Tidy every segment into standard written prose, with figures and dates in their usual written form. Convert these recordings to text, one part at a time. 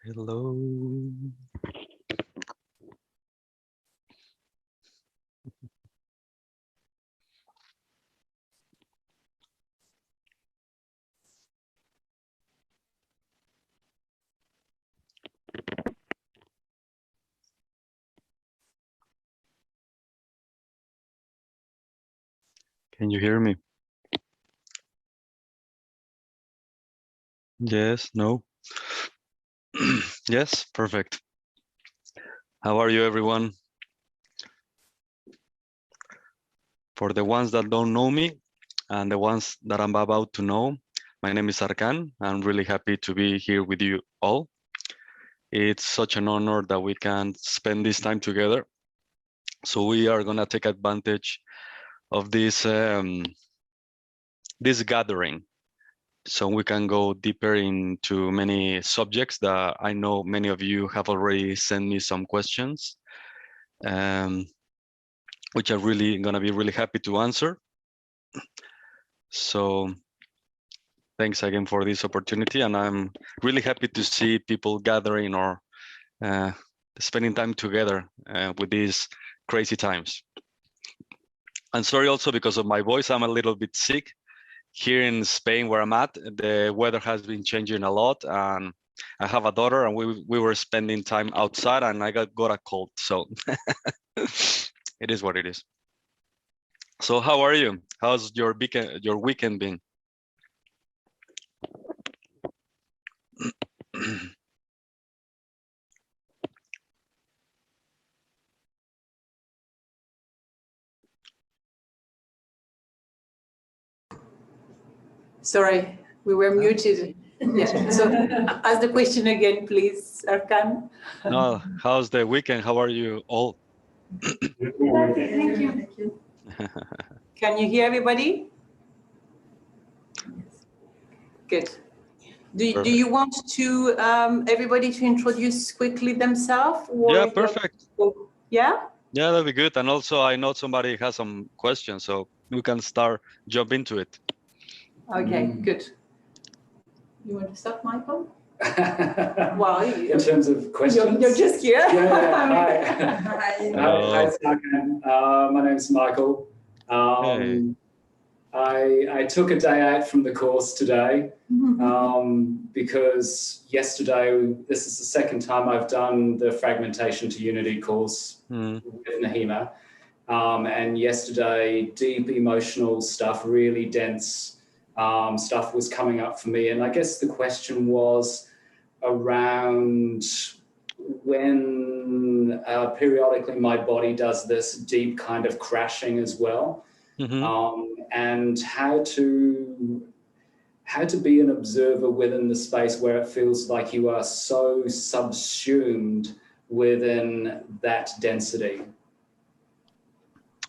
Hello. Can you hear me? Yes, no? Yes, perfect. How are you, everyone? For the ones that don't know me and the ones that I'm about to know, my name is Sarkhan. I'm really happy to be here with you all. It's such an honor that we can spend this time together. So we are gonna take advantage of this gathering, so we can go deeper into many subjects that I know many of you have already sent me some questions, which I'm really gonna be really happy to answer. So thanks again for this opportunity, and I'm really happy to see people gathering or spending time together with these crazy times. I'm sorry also because of my voice, I'm a little bit sick. Here in Spain, where I'm at, the weather has been changing a lot, and I have a daughter, and we were spending time outside, and I got a cold. So it is what it is. So how are you? How's your weekend been? Sorry, we were muted. Yeah. So ask the question again, please, Arkan. No, how's the weekend? How are you all? Thank you. Can you hear everybody? Good. Do you want to everybody to introduce quickly themselves? Yeah, perfect. Yeah? Yeah, that'd be good. And also, I know somebody has some questions, so we can jump into it. Okay, good. You want to start, Michael? Well, in terms of questions, you're just here. Yeah. Hi, Satsang. My name's Michael. Hey. I took a day out from the course today because yesterday, this is the second time I've done the Fragmentation to Unity course with Nahima. And yesterday, deep emotional stuff, really dense stuff was coming up for me. And I guess the question was around when periodically my body does this deep kind of crashing as well. And how to be an observer within the space where it feels like you are so subsumed within that density.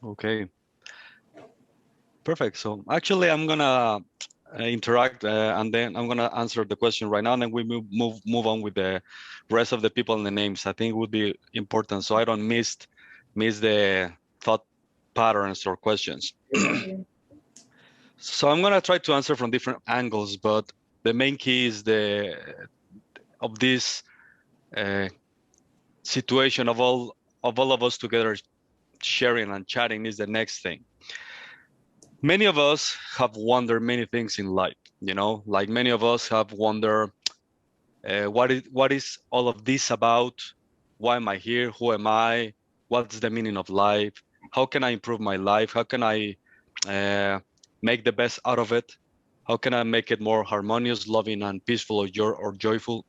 Okay. Perfect. So actually, I'm gonna interact and then I'm gonna answer the question right now, and then we move on with the rest of the people and the names. I think it would be important so I don't miss the thought patterns or questions. So I'm gonna try to answer from different angles, but the main key is of this situation of all of us together sharing and chatting is the next thing. Many of us have wondered many things in life, like many of us have wondered what is all of this about? Why am I here? Who am I? What's the meaning of life? How can I improve my life? How can I make the best out of it? How can I make it more harmonious, loving, and peaceful, or joyful?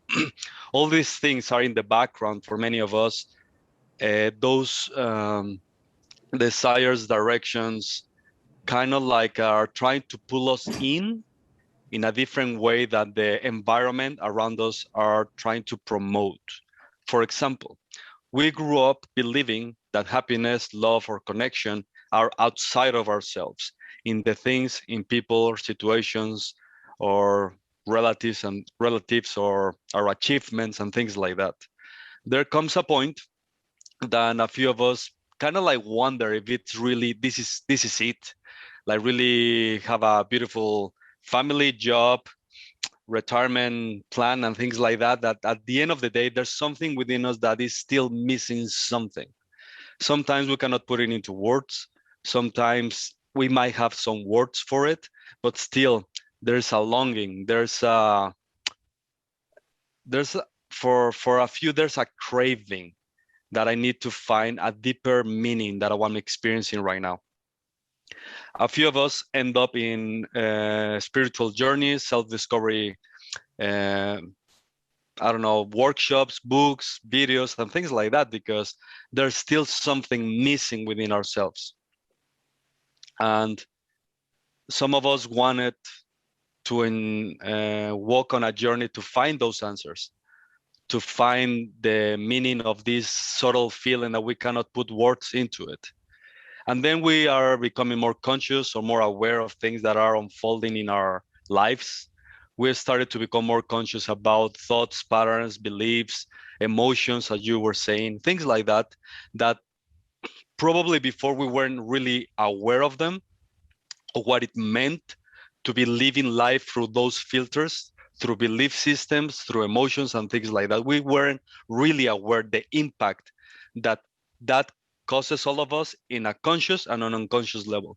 All these things are in the background for many of us. Those desires, directions, kind of like are trying to pull us in a different way that the environment around us are trying to promote. For example, we grew up believing that happiness, love, or connection are outside of ourselves, in the things, in people, or situations, or relatives or our achievements and things like that. There comes a point that a few of us kind of like wonder if it's really this is it. Like really have a beautiful family, job, retirement plan and things like that, that at the end of the day, there's something within us that is still missing something. Sometimes we cannot put it into words. Sometimes we might have some words for it, but still there's a longing. For a few, there's a craving that I need to find a deeper meaning that I'm experiencing right now. A few of us end up in spiritual journeys, self-discovery, I don't know, workshops, books, videos, and things like that, because there's still something missing within ourselves. And some of us wanted to walk on a journey to find those answers, to find the meaning of this subtle feeling that we cannot put words into it. And then we are becoming more conscious or more aware of things that are unfolding in our lives. We started to become more conscious about thoughts, patterns, beliefs, emotions, as you were saying, things like that, that probably before we weren't really aware of them, or what it meant to be living life through those filters, through belief systems, through emotions and things like that. We weren't really aware the impact that causes all of us in a conscious and an unconscious level.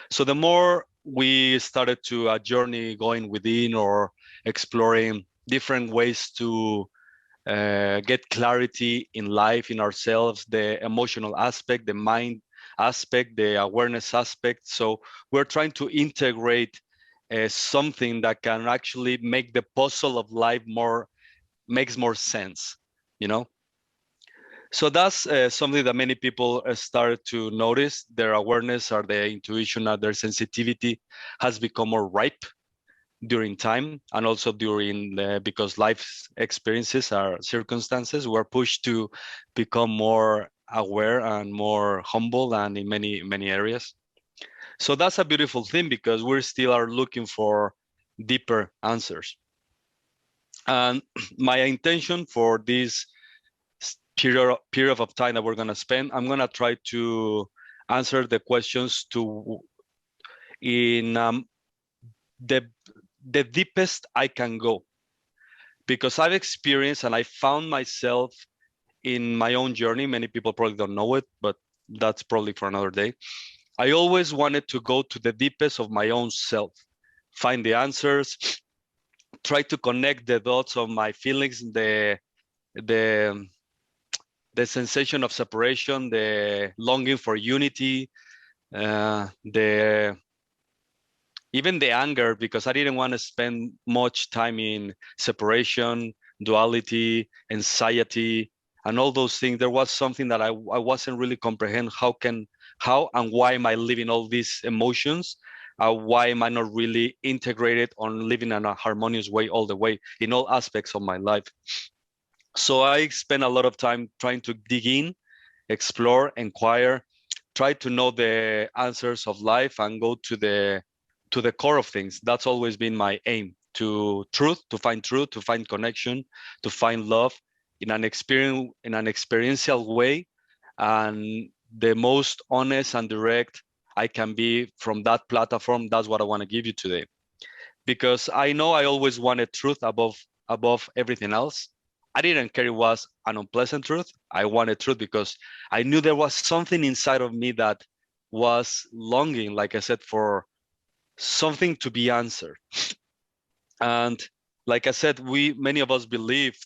So the more we started to a journey going within or exploring different ways to get clarity in life, in ourselves, the emotional aspect, the mind aspect, the awareness aspect. So we're trying to integrate something that can actually make the puzzle of life makes more sense, you know? So that's something that many people started to notice. Their awareness or their intuition or their sensitivity has become more ripe during time, and also during because life's experiences or circumstances were pushed to become more aware and more humble, and in many areas. So that's a beautiful thing, because we still are looking for deeper answers. And my intention for this period of time that we're going to spend, I'm going to try to answer the questions in the deepest I can go, because I've experienced and I found myself in my own journey. Many people probably don't know it, but that's probably for another day. I always wanted to go to the deepest of my own self, find the answers, try to connect the dots of my feelings, the sensation of separation, the longing for unity, even the anger, because I didn't want to spend much time in separation, duality, anxiety, and all those things. There was something that I wasn't really comprehend. How and why am I living all these emotions? Why am I not really integrated on living in a harmonious way all the way in all aspects of my life? So I spent a lot of time trying to dig in, explore, inquire, try to know the answers of life and go to the core of things. That's always been my aim, to find connection, to find love in an experiential way, and the most honest and direct I can be from that platform. That's what I want to give you today, because I know I always wanted truth above everything else. I didn't care it was an unpleasant truth. I wanted truth because I knew there was something inside of me that was longing, like I said, for something to be answered. And like I said, many of us believe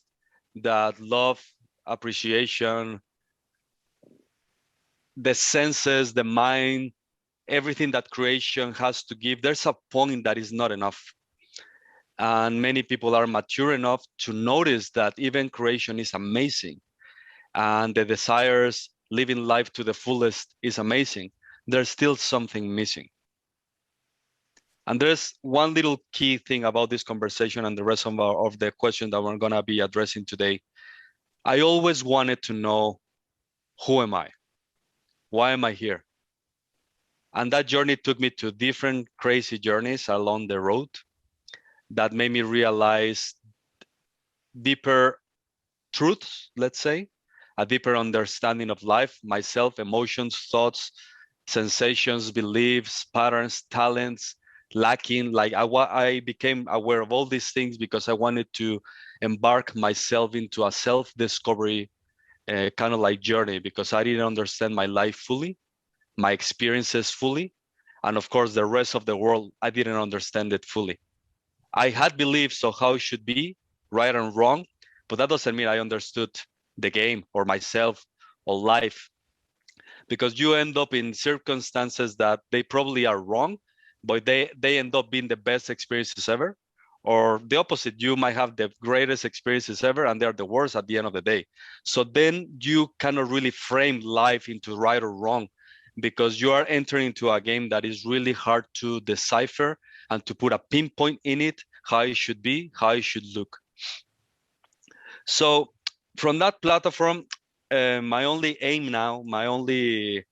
that love, appreciation, the senses, the mind, everything that creation has to give, there's a point that is not enough. And many people are mature enough to notice that even creation is amazing, and the desires, living life to the fullest is amazing. There's still something missing. And there's one little key thing about this conversation and the rest of the question that we're going to be addressing today. I always wanted to know, who am I? Why am I here? And that journey took me to different crazy journeys along the road that made me realize deeper truths, let's say, a deeper understanding of life, myself, emotions, thoughts, sensations, beliefs, patterns, talents, lacking. Like I became aware of all these things because I wanted to embark myself into a self-discovery kind of like journey, because I didn't understand my life fully, my experiences fully, and of course the rest of the world, I didn't understand it fully. I had beliefs of how it should be, right and wrong, but that doesn't mean I understood the game or myself or life, because you end up in circumstances that they probably are wrong, but they end up being the best experiences ever. Or the opposite, you might have the greatest experiences ever and they're the worst at the end of the day. So then you cannot really frame life into right or wrong, because you are entering into a game that is really hard to decipher and to put a pinpoint in it, how it should be, how it should look. So from that platform, my only aim now, my only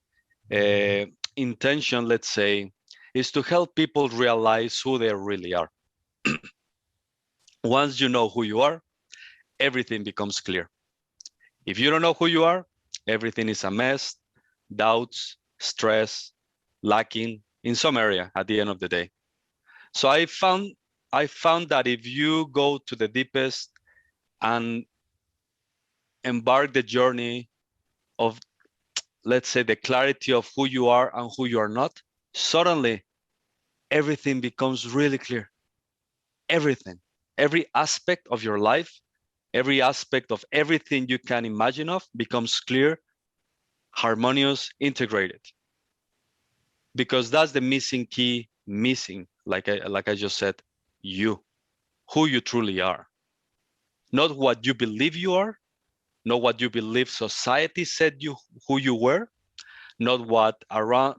intention, let's say, is to help people realize who they really are. Once you know who you are, everything becomes clear. If you don't know who you are, everything is a mess, doubts, stress, lacking in some area at the end of the day. So I found that if you go to the deepest and embark the journey of, let's say, the clarity of who you are and who you are not, suddenly everything becomes really clear. Everything, every aspect of your life, every aspect of everything you can imagine of becomes clear, harmonious, integrated. Because that's the missing key, like I just said, you, who you truly are. Not what you believe you are, not what you believe society said you who you were, not what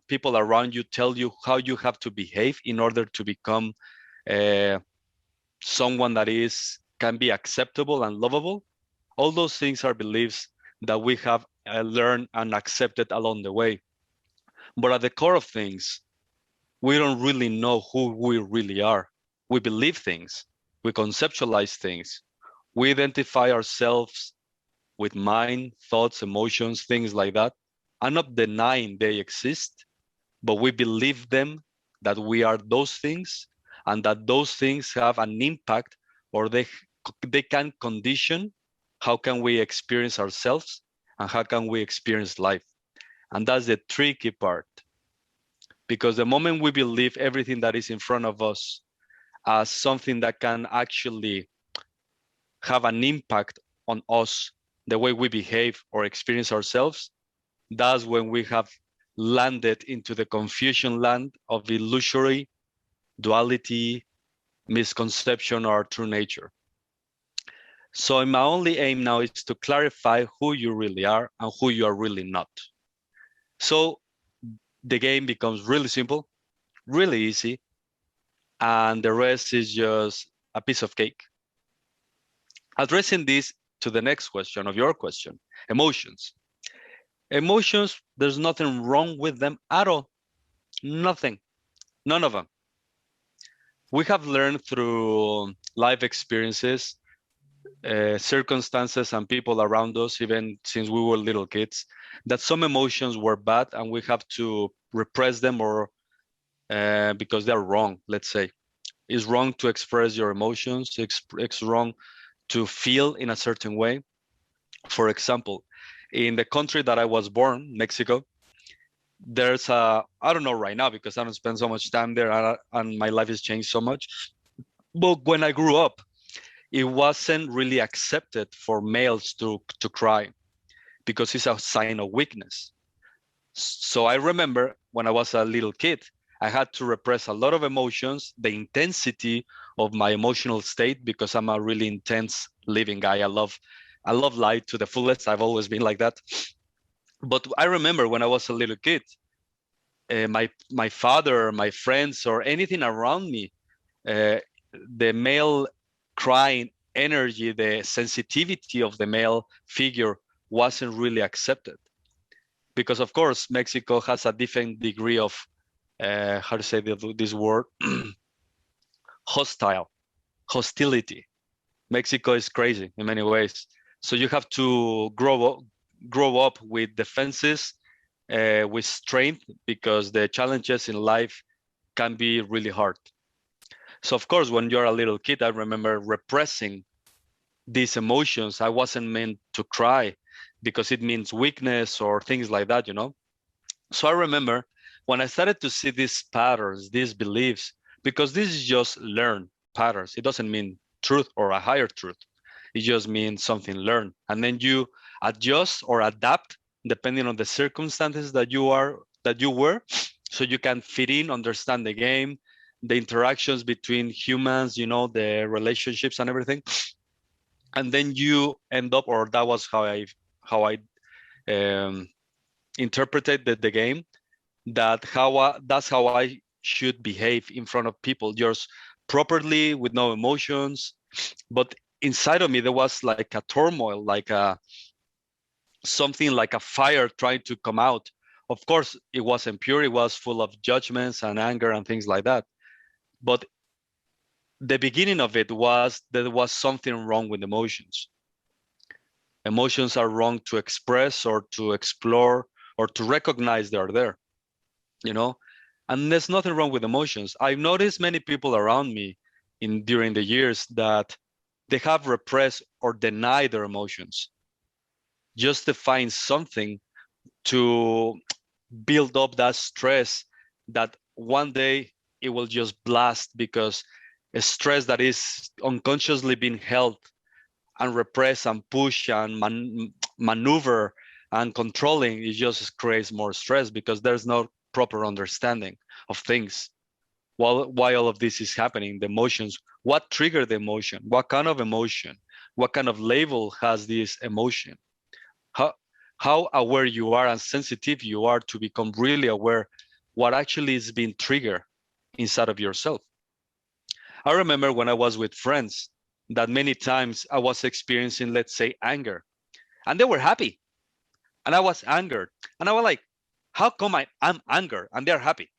people around you tell you how you have to behave in order to become someone that can be acceptable and lovable. All those things are beliefs that we have learned and accepted along the way. But at the core of things, we don't really know who we really are. We believe things, we conceptualize things, we identify ourselves with mind, thoughts, emotions, things like that. I'm not denying they exist, but we believe them, that we are those things, and that those things have an impact, or they can condition how can we experience ourselves and how can we experience life. And that's the tricky part, because the moment we believe everything that is in front of us as something that can actually have an impact on us, the way we behave or experience ourselves, that's when we have landed into the confusion land of illusory, duality, misconception, or true nature. So my only aim now is to clarify who you really are and who you are really not. So the game becomes really simple, really easy, and the rest is just a piece of cake. Addressing this to the next question of your question, emotions. Emotions, there's nothing wrong with them at all. Nothing, none of them. We have learned through life experiences, circumstances, and people around us, even since we were little kids, that some emotions were bad and we have to repress them, or because they're wrong, let's say. It's wrong to express your emotions. It's wrong to feel in a certain way. For example, in the country that I was born, Mexico, there's I don't know right now because I don't spend so much time there, and my life has changed so much. But when I grew up, it wasn't really accepted for males to cry, because it's a sign of weakness. So I remember when I was a little kid, I had to repress a lot of emotions, the intensity of my emotional state, because I'm a really intense living guy. I love life to the fullest. I've always been like that. But I remember when I was a little kid, my father, my friends, or anything around me, the male crying energy, the sensitivity of the male figure wasn't really accepted. Because of course, Mexico has a different degree of, how to say this word, hostility. Mexico is crazy in many ways. So you have to grow up with defenses, with strength, because the challenges in life can be really hard. So of course, when you're a little kid, I remember repressing these emotions. I wasn't meant to cry because it means weakness or things like that, you know? So I remember when I started to see these patterns, these beliefs, because this is just learned patterns. It doesn't mean truth or a higher truth. It just means something learned. And then you adjust or adapt depending on the circumstances that you were, so you can fit in, understand the game, the interactions between humans, you know, the relationships and everything. And then you end up, or that was how I interpreted the game, that's how I should behave in front of people, just properly with no emotions. But inside of me, there was like a turmoil, like something like a fire trying to come out. Of course, it wasn't pure. It was full of judgments and anger and things like that. But the beginning of it was there was something wrong with emotions. Emotions are wrong to express or to explore or to recognize they're there, you know? And there's nothing wrong with emotions. I've noticed many people around me during the years that they have repressed or denied their emotions just to find something to build up that stress that one day it will just blast, because a stress that is unconsciously being held and repressed and pushed and maneuver and controlling, it just creates more stress because there's no proper understanding of things. Why all of this is happening, the emotions, what triggered the emotion, what kind of emotion, what kind of label has this emotion, how aware you are and sensitive you are to become really aware what actually is being triggered inside of yourself. I remember when I was with friends that many times I was experiencing, let's say, anger, and they were happy and I was angered, and I was like, how come I'm angered and they're happy?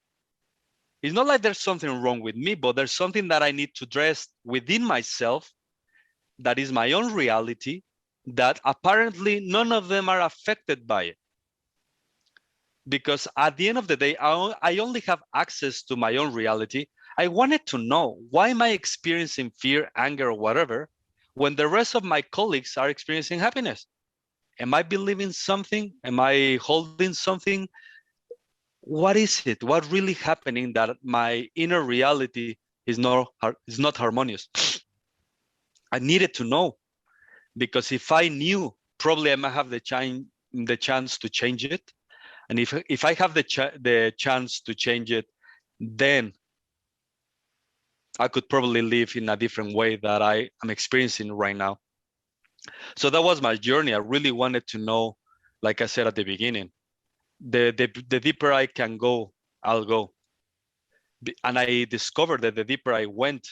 It's not like there's something wrong with me, but there's something that I need to address within myself that is my own reality, that apparently none of them are affected by it. Because at the end of the day, I only have access to my own reality. I wanted to know, why am I experiencing fear, anger, or whatever, when the rest of my colleagues are experiencing happiness? Am I believing something? Am I holding something? What is it? What really happening that my inner reality is not harmonious? I needed to know, because if I knew, probably I might have the chance to change it. And if I have the chance to change it, then I could probably live in a different way that I am experiencing right now. So that was my journey. I really wanted to know, like I said at the beginning, the deeper I can go, I'll go. And I discovered that the deeper I went,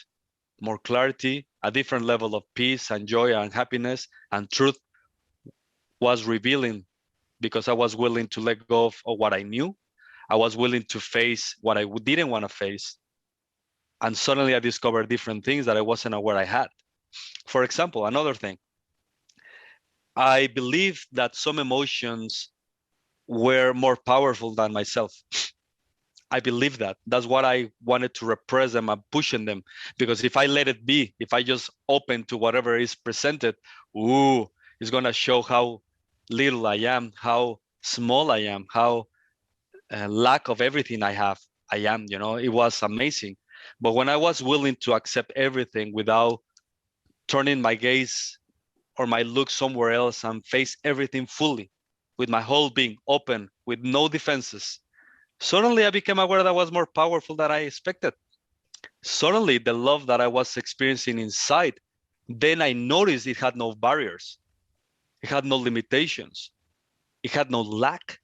more clarity, a different level of peace and joy and happiness and truth was revealing, because I was willing to let go of what I knew. I was willing to face what I didn't want to face. And suddenly I discovered different things that I wasn't aware I had. For example, another thing, I believe that some emotions were more powerful than myself. I believe that. That's what I wanted to repress them and pushing them. Because if I let it be, if I just open to whatever is presented, it's going to show how little I am, how small I am, how lack of everything I am, you know. It was amazing. But when I was willing to accept everything without turning my gaze or my look somewhere else and face everything fully, with my whole being open, with no defenses, suddenly I became aware that I was more powerful than I expected. Suddenly the love that I was experiencing inside, then I noticed it had no barriers. It had no limitations. It had no lack.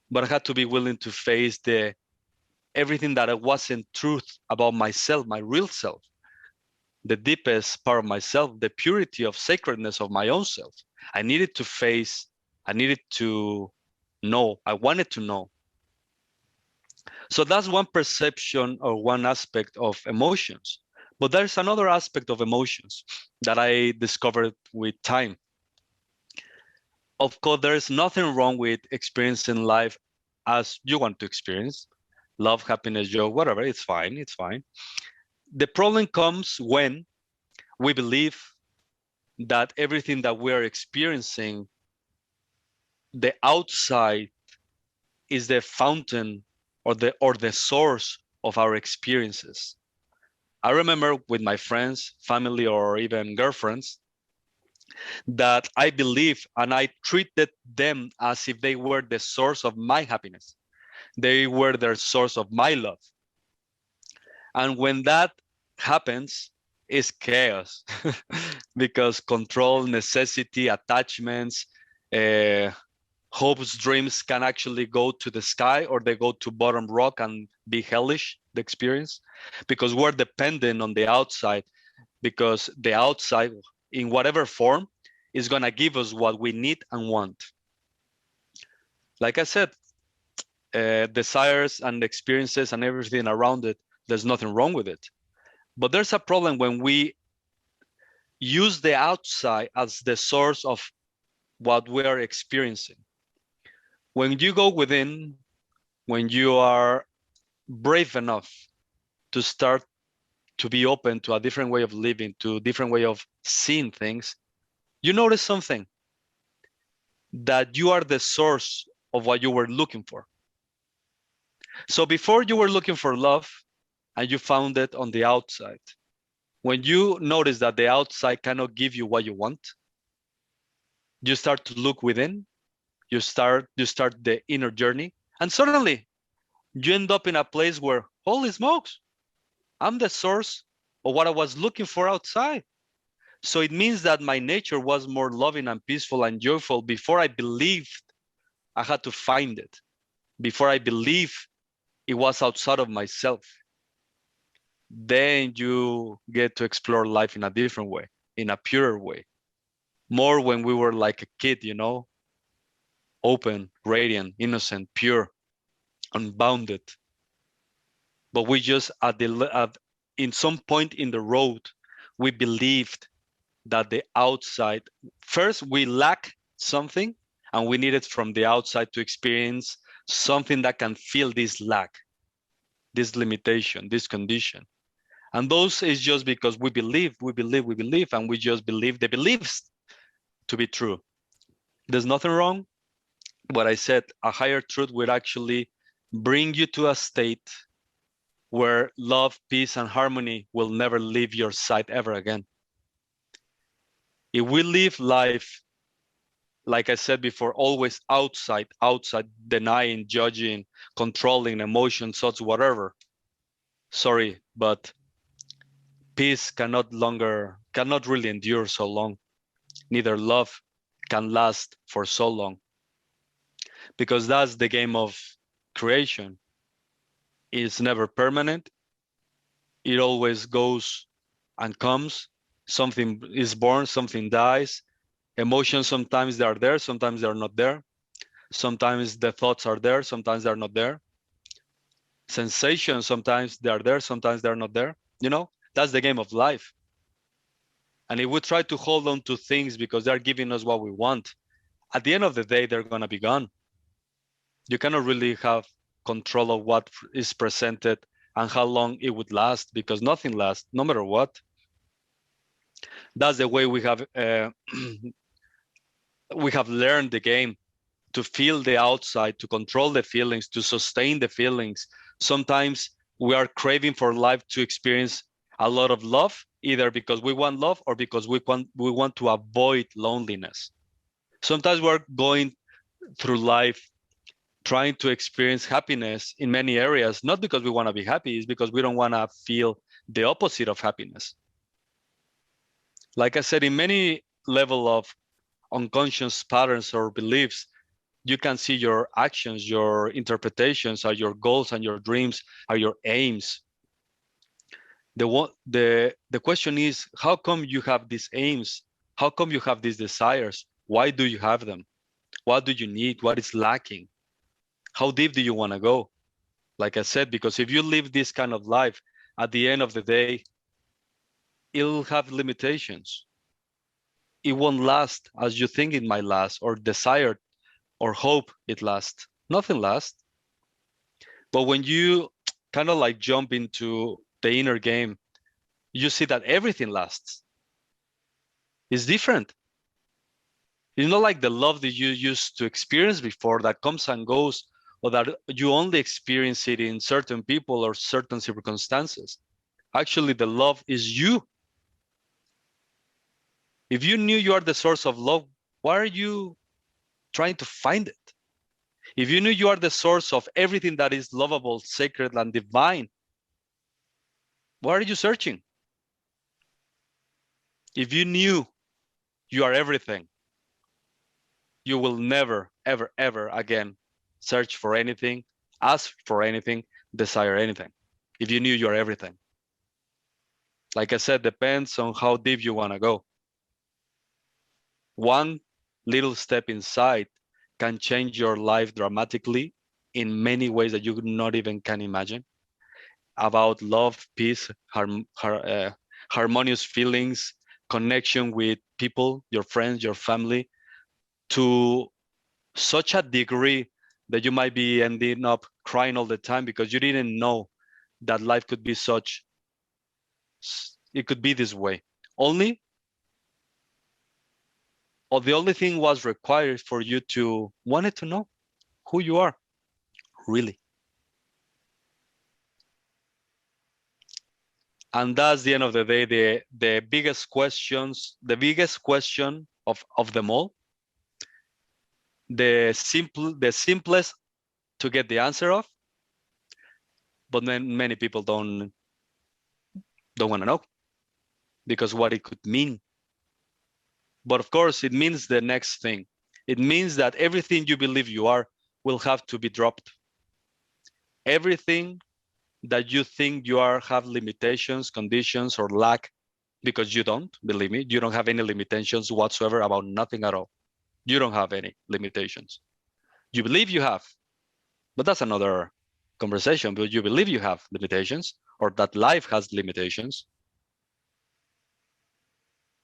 But I had to be willing to face everything that wasn't truth about myself, my real self, the deepest part of myself, the purity of sacredness of my own self. I needed to face, I needed to know, I wanted to know. So that's one perception or one aspect of emotions. But there's another aspect of emotions that I discovered with time. Of course, there's nothing wrong with experiencing life as you want to experience. love, happiness, joy, whatever, it's fine, it's fine. The problem comes when we believe that everything that we are experiencing, the outside, is the fountain or the source of our experiences. I remember with my friends, family, or even girlfriends, that I believe and I treated them as if they were the source of my happiness. They were the source of my love. And when that happens, it's chaos because control, necessity, attachments, hopes, dreams can actually go to the sky, or they go to bottom rock and be hellish, the experience, because we're dependent on the outside, because the outside, in whatever form, is going to give us what we need and want. Like I said, desires and experiences and everything around it, there's nothing wrong with it. But there's a problem when we use the outside as the source of what we are experiencing. When you go within, when you are brave enough to start to be open to a different way of living, to a different way of seeing things, you notice something, that you are the source of what you were looking for. So before, you were looking for love and you found it on the outside. When you notice that the outside cannot give you what you want, you start to look within, you start the inner journey, and suddenly you end up in a place where, holy smokes, I'm the source of what I was looking for outside. So it means that my nature was more loving and peaceful and joyful before I believed I had to find it, before I believed it was outside of myself. Then you get to explore life in a different way, in a purer way. More when we were like a kid, you know, open, radiant, innocent, pure, unbounded. But we just, in some point in the road, we believed that the outside, first we lack something and we need it from the outside to experience something that can fill this lack, this limitation, this condition. And those is just because we believe, and we just believe the beliefs to be true. There's nothing wrong. What I said, a higher truth would actually bring you to a state where love, peace, and harmony will never leave your side ever again. If we live life, like I said before, always outside, denying, judging, controlling emotions, thoughts, whatever, sorry, but peace cannot really endure so long. Neither love can last for so long, because that's the game of creation. It's never permanent. It always goes and comes. Something is born, something dies. Emotions, sometimes they are there, sometimes they're not there. Sometimes the thoughts are there, sometimes they're not there. Sensations, sometimes they are there, sometimes they're not there. You know, that's the game of life. And if we try to hold on to things because they're giving us what we want, at the end of the day, they're going to be gone. You cannot really have control of what is presented and how long it would last, because nothing lasts, no matter what. That's the way we have we have learned the game, to feel the outside, to control the feelings, to sustain the feelings. Sometimes we are craving for life to experience a lot of love, either because we want love or because we want to avoid loneliness. Sometimes we're going through life trying to experience happiness in many areas, not because we want to be happy, it's because we don't want to feel the opposite of happiness. Like I said, in many level of unconscious patterns or beliefs, you can see your actions, your interpretations are your goals, and your dreams are your aims. The question is, how come you have these aims? How come you have these desires? Why do you have them? What do you need? What is lacking? How deep do you want to go? Like I said, because if you live this kind of life, at the end of the day, it'll have limitations. It won't last as you think it might last, or desired, or hope it lasts. Nothing lasts. But when you kind of like jump into the inner game, you see that everything lasts. It's different. It's not like the love that you used to experience before that comes and goes, or that you only experience it in certain people or certain circumstances. Actually, the love is you. If you knew you are the source of love, why are you trying to find it? If you knew you are the source of everything that is lovable, sacred, and divine, why are you searching? If you knew you are everything, you will never, ever, ever again search for anything, ask for anything, desire anything. If you knew you are everything. Like I said, depends on how deep you want to go. One little step inside can change your life dramatically in many ways that you not even can imagine. About love, peace, harmonious feelings, connection with people, your friends, your family, to such a degree that you might be ending up crying all the time because you didn't know that life could be such, it could be this way. The only thing was required for you to wanted to know who you are, really. And that's the end of the day, the biggest question of them all, the simplest to get the answer of, but then many people don't want to know because what it could mean. But of course, it means the next thing. It means that everything you believe you are will have to be dropped. Everything that you think you are have limitations, conditions, or lack, because you don't, believe me, you don't have any limitations whatsoever about nothing at all. You don't have any limitations. You believe you have, but that's another conversation, but you believe you have limitations or that life has limitations,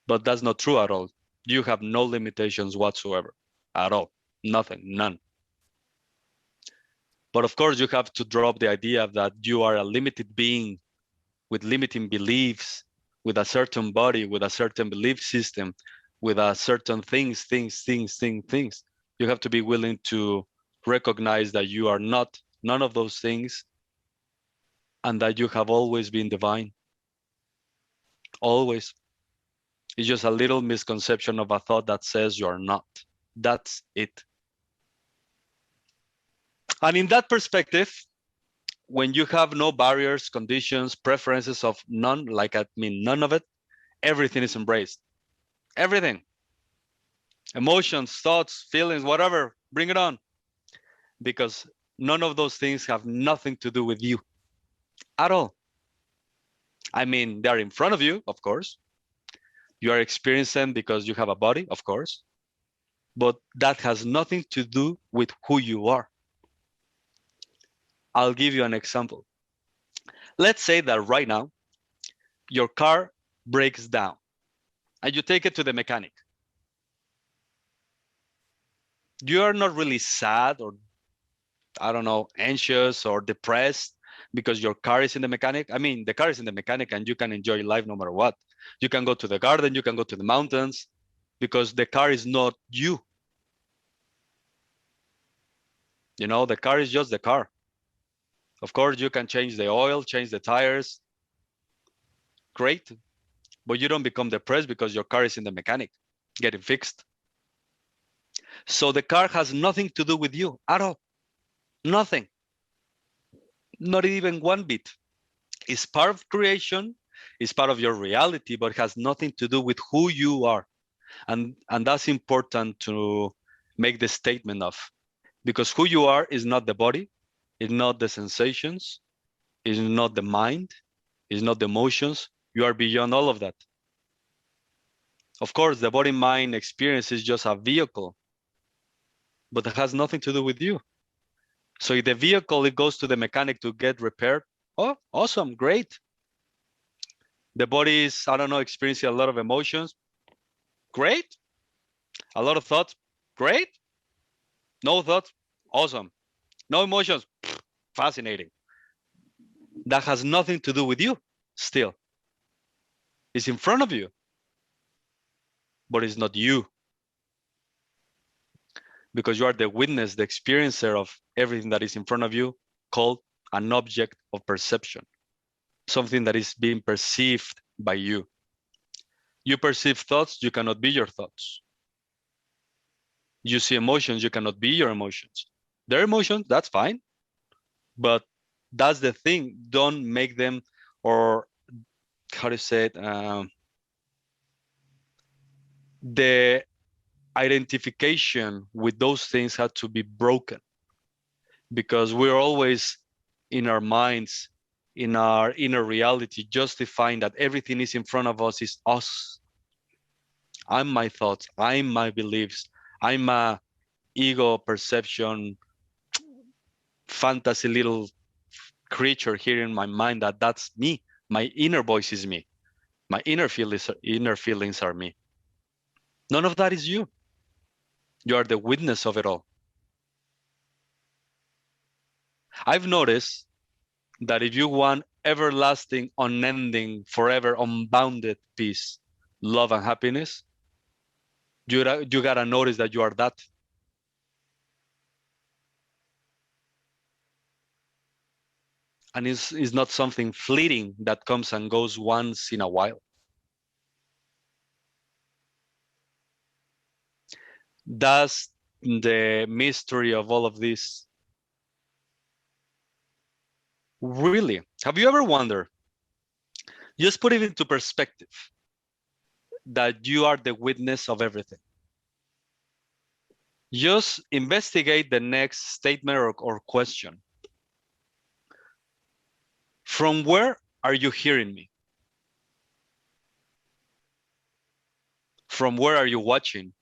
but that's not true at all. You have no limitations whatsoever at all, nothing, none. But of course, you have to drop the idea that you are a limited being with limiting beliefs, with a certain body, with a certain belief system, with a certain things. You have to be willing to recognize that you are not none of those things and that you have always been divine. Always. It's just a little misconception of a thought that says you are not. That's it. And in that perspective, when you have no barriers, conditions, preferences of none, like I mean none of it, everything is embraced. Everything. Emotions, thoughts, feelings, whatever, bring it on. Because none of those things have nothing to do with you at all. I mean, they're in front of you, of course. You are experiencing them because you have a body, of course. But that has nothing to do with who you are. I'll give you an example. Let's say that right now, your car breaks down and you take it to the mechanic. You are not really sad or, I don't know, anxious or depressed because your car is in the mechanic. I mean, the car is in the mechanic and you can enjoy life no matter what. You can go to the garden, you can go to the mountains because the car is not you. You know, the car is just the car. Of course, you can change the oil, change the tires. Great. But you don't become depressed because your car is in the mechanic, getting fixed. So the car has nothing to do with you at all. Nothing. Not even one bit. It's part of creation, it's part of your reality, but has nothing to do with who you are. And that's important to make the statement of. Because who you are is not the body, it's not the sensations, it's not the mind, it's not the emotions. You are beyond all of that. Of course, the body-mind experience is just a vehicle, but it has nothing to do with you. So if the vehicle, it goes to the mechanic to get repaired, oh, awesome, great. The body is, I don't know, experiencing a lot of emotions, great. A lot of thoughts, great. No thoughts, awesome. No emotions, Fascinating. That has nothing to do with you still. It's in front of you, but it's not you. Because you are the witness, the experiencer of everything that is in front of you, called an object of perception, something that is being perceived by you. You perceive thoughts, you cannot be your thoughts. You see emotions, you cannot be your emotions. Their emotions, that's fine, but that's the thing. Don't make them, or how to say it, the identification with those things had to be broken, because we're always in our minds, in our inner reality, justifying that everything is in front of us is us. I'm my thoughts, I'm my beliefs, I'm a ego perception fantasy little creature here in my mind, that's me. My inner voice is me. My inner feelings are me. None of that is you. You are the witness of it all. I've noticed that if you want everlasting, unending, forever, unbounded peace, love, and happiness, you gotta notice that you are that. And it's not something fleeting that comes and goes once in a while. That's the mystery of all of this. Really, have you ever wondered, just put it into perspective, that you are the witness of everything? Just investigate the next statement or question. From where are you hearing me? From where are you watching?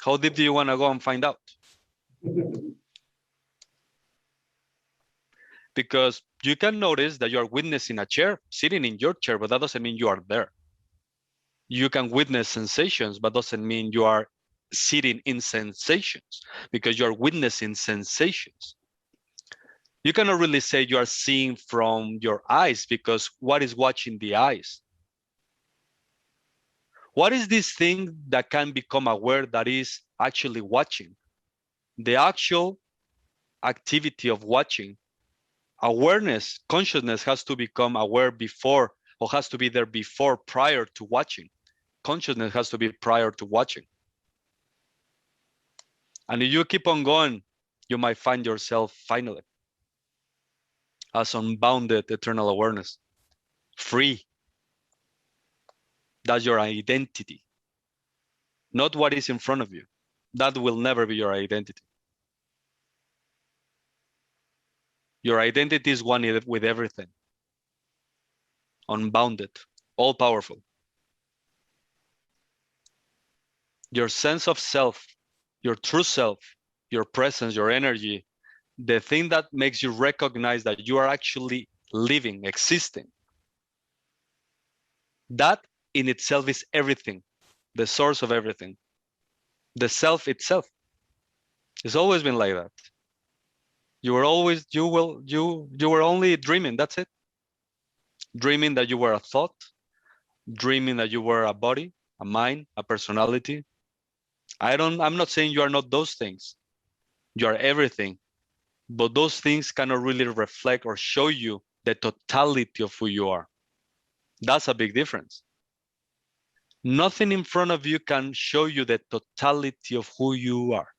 How deep do you want to go and find out? Because you can notice that you are witnessing a chair, sitting in your chair, but that doesn't mean you are there. You can witness sensations, but doesn't mean you are sitting in sensations, because you are witnessing sensations. You cannot really say you are seeing from your eyes, because what is watching the eyes? What is this thing that can become aware that is actually watching? The actual activity of watching. Awareness, consciousness has to become aware before, or has to be there before, prior to watching. Consciousness has to be prior to watching. And if you keep on going, you might find yourself finally as unbounded eternal awareness, free. That's your identity, not what is in front of you. That will never be your identity. Your identity is one with everything, unbounded, all powerful. Your sense of self, your true self, your presence, your energy, the thing that makes you recognize that you are actually living, existing, that in itself is everything, the source of everything, the self itself. It's always been like that. You were only dreaming, that's it. Dreaming that you were a thought, dreaming that you were a body, a mind, a personality. I'm not saying you are not those things. You are everything. But those things cannot really reflect or show you the totality of who you are. That's a big difference. Nothing in front of you can show you the totality of who you are.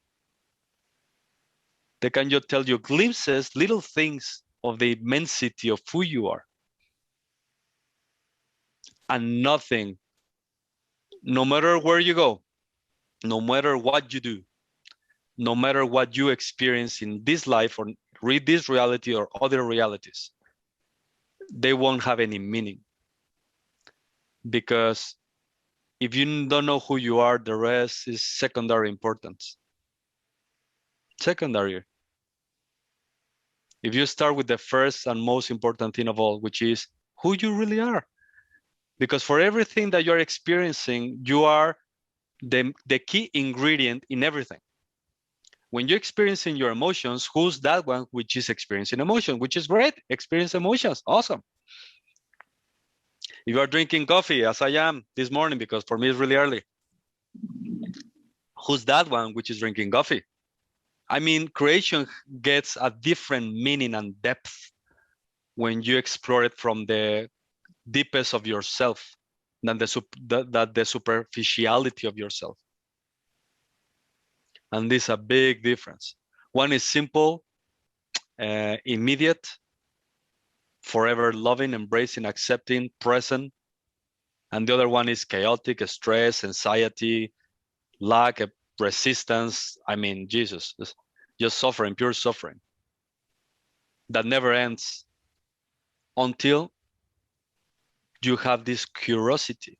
They can just tell you glimpses, little things of the immensity of who you are. And nothing, no matter where you go, no matter what you do, no matter what you experience in this life or read this reality or other realities, they won't have any meaning. Because if you don't know who you are, the rest is secondary importance. Secondary. If you start with the first and most important thing of all, which is who you really are. Because for everything that you're experiencing, you are the key ingredient in everything. when you're experiencing your emotions, who's that one which is experiencing emotion, which is great, experience emotions, awesome. If you are drinking coffee, as I am this morning, because for me it's really early, who's that one which is drinking coffee? I mean, creation gets a different meaning and depth when you explore it from the deepest of yourself than the superficiality of yourself. And this is a big difference. One is simple, immediate, forever loving, embracing, accepting, present. And the other one is chaotic, stress, anxiety, lack of resistance. I mean, Jesus, just suffering, pure suffering that never ends until you have this curiosity.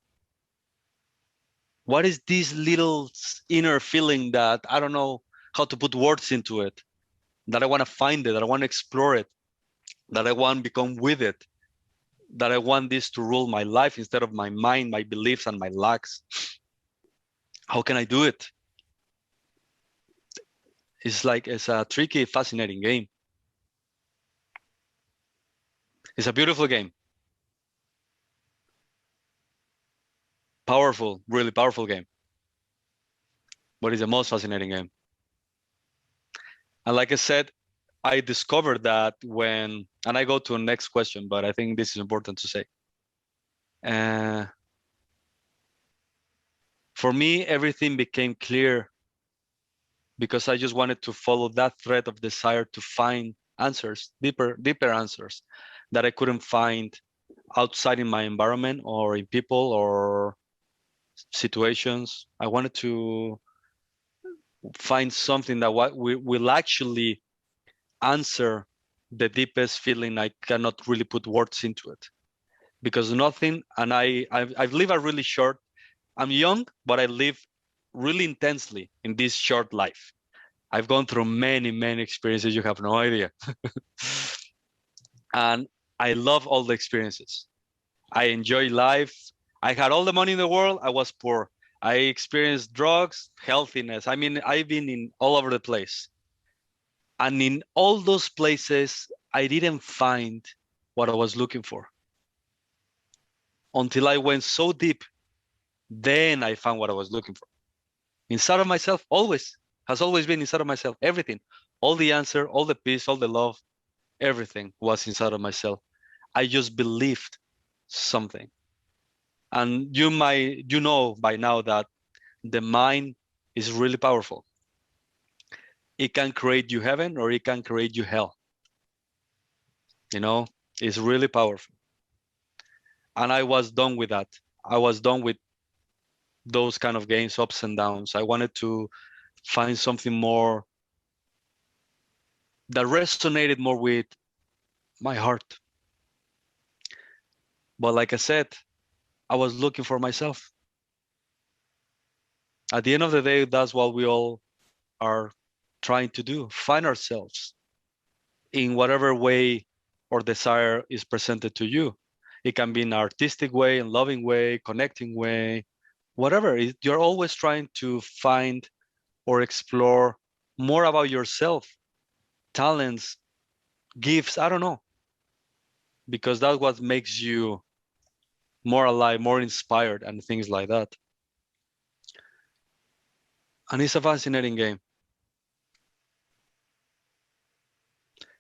What is this little inner feeling that I don't know how to put words into it, that I want to find it, that I want to explore it, that I want to become with it, that I want this to rule my life instead of my mind, my beliefs, and my lacks? How can I do it? It's a tricky, fascinating game. It's a beautiful game. Powerful, really powerful game. But it's the most fascinating game. And like I said, I discovered that when, and I go to the next question, but I think this is important to say. For me, everything became clear because I just wanted to follow that thread of desire to find answers, deeper answers that I couldn't find outside in my environment or in people or situations. I wanted to find something that will actually answer the deepest feeling I cannot really put words into it. Because nothing, and I've lived a really short, I'm young, but I live really intensely in this short life. I've gone through many, many experiences, you have no idea. And I love all the experiences. I enjoy life. I had all the money in the world, I was poor. I experienced drugs, healthiness. I mean, I've been in all over the place. And in all those places, I didn't find what I was looking for. Until I went so deep, then I found what I was looking for. Inside of myself, has always been inside of myself, everything. All the answer, all the peace, all the love, everything was inside of myself. I just believed something. And you know by now that the mind is really powerful. It can create you heaven or it can create you hell. You know, it's really powerful. And I was done with that. I was done with those kind of games, ups and downs. I wanted to find something more that resonated more with my heart. But like I said, I was looking for myself. At the end of the day, that's what we all are trying to do, find ourselves in whatever way or desire is presented to you. It can be in an artistic way, in loving way, connecting way, whatever. You're always trying to find or explore more about yourself, talents, gifts, I don't know. Because that's what makes you more alive, more inspired, and things like that. And it's a fascinating game.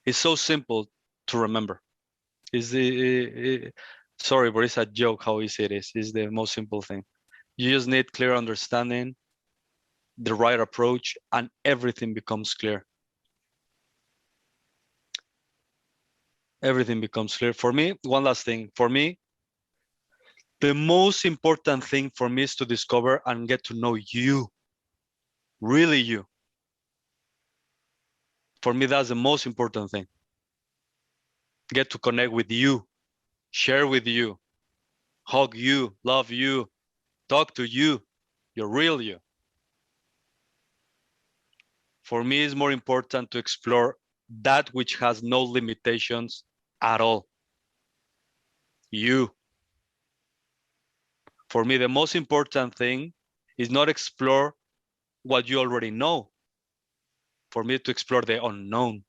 It's so simple to remember. Sorry, but it's a joke how easy it is. It's the most simple thing. You just need clear understanding, the right approach, and everything becomes clear. Everything becomes clear. For me, one last thing. For me, the most important thing for me is to discover and get to know you. Really you. For me, that's the most important thing. Get to connect with you, share with you, hug you, love you, talk to you, your real you. For me, it's more important to explore that which has no limitations at all. You. For me, the most important thing is not explore what you already know. for me to explore the unknown.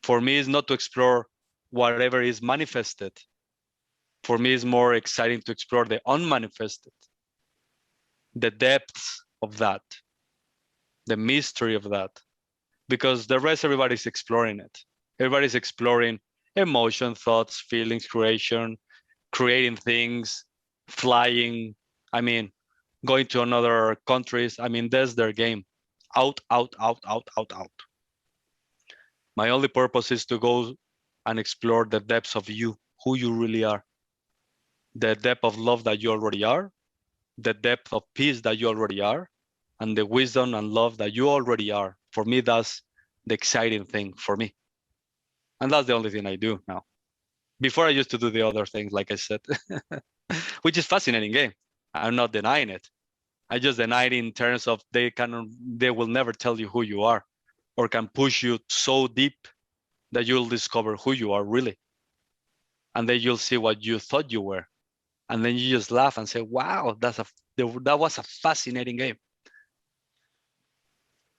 For me, it's not to explore whatever is manifested. For me, it's more exciting to explore the unmanifested, the depths of that, the mystery of that, because the rest, everybody's exploring it. Everybody's exploring emotion, thoughts, feelings, creating things, flying. I mean, going to another countries. I mean, that's their game. Out, out, out, out, out, out. My only purpose is to go and explore the depths of you, who you really are. The depth of love that you already are, the depth of peace that you already are, and the wisdom and love that you already are. For me, that's the exciting thing for me. And that's the only thing I do now. Before I used to do the other things, like I said, which is fascinating game. I'm not denying it. I just deny it in terms of they will never tell you who you are, or can push you so deep that you'll discover who you are really. And then you'll see what you thought you were. And then you just laugh and say, wow, that was a fascinating game.